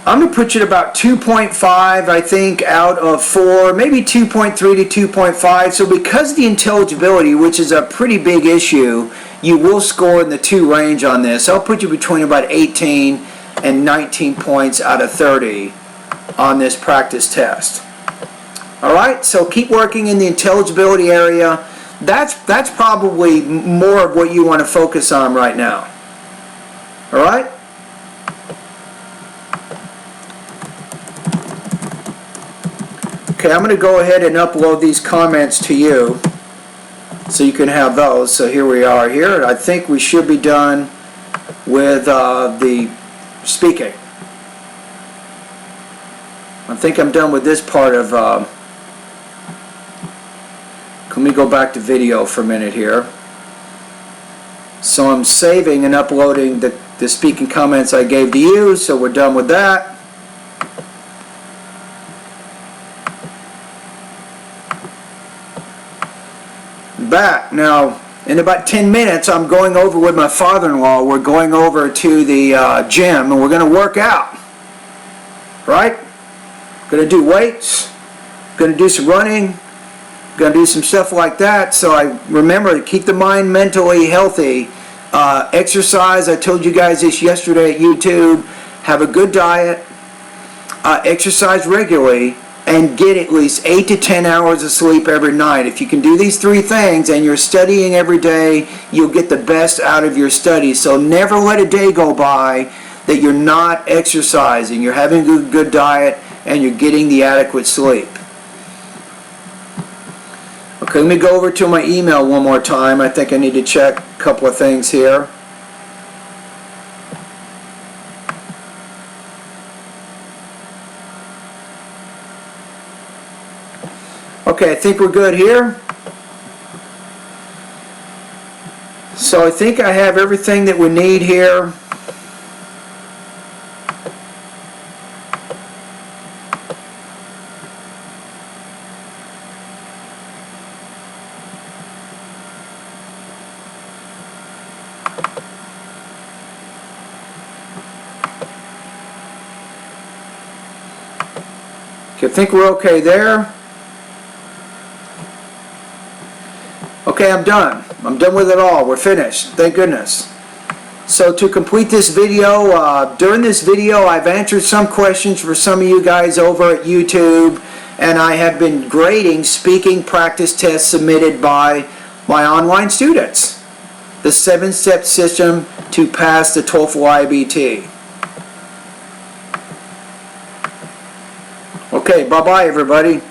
I'm going to put you at about 2.5, I think, out of 4, maybe 2.3 to 2.5. So because of the intelligibility, which is a pretty big issue, you will score in the 2 range on this. I'll put you between about 18 and 19 points out of 30 on this practice test. All right, so keep working in the intelligibility area. That's probably more of what you want to focus on right now. All right? Okay, I'm going to go ahead and upload these comments to you so you can have those. So here we are here. I think we should be done with the speaking. I think I'm done with this part of... let me go back to video for a minute here. So I'm saving and uploading the speaking comments I gave to you, so we're done with that. Back. Now, in about 10 minutes, I'm going over with my father-in-law. We're going over to the gym, and we're going to work out. Right? Going to do weights. Going to do some running. Going to do some stuff like that. So I remember to keep the mind mentally healthy. Exercise. I told you guys this yesterday at YouTube. Have a good diet. Exercise regularly. And get at least 8 to 10 hours of sleep every night. If you can do these 3 things and you're studying every day, you'll get the best out of your studies. So never let a day go by that you're not exercising, you're having a good diet, and you're getting the adequate sleep. Okay, let me go over to my email one more time. I think I need to check a couple of things here. Okay, I think we're good here. So I think I have everything that we need here. Okay, I think we're okay there. Okay, I'm done. I'm done with it all. We're finished. Thank goodness. So to complete this video, during this video I've answered some questions for some of you guys over at YouTube, and I have been grading speaking practice tests submitted by my online students. The 7-step system to pass the Toefl IBT. Okay, bye-bye everybody.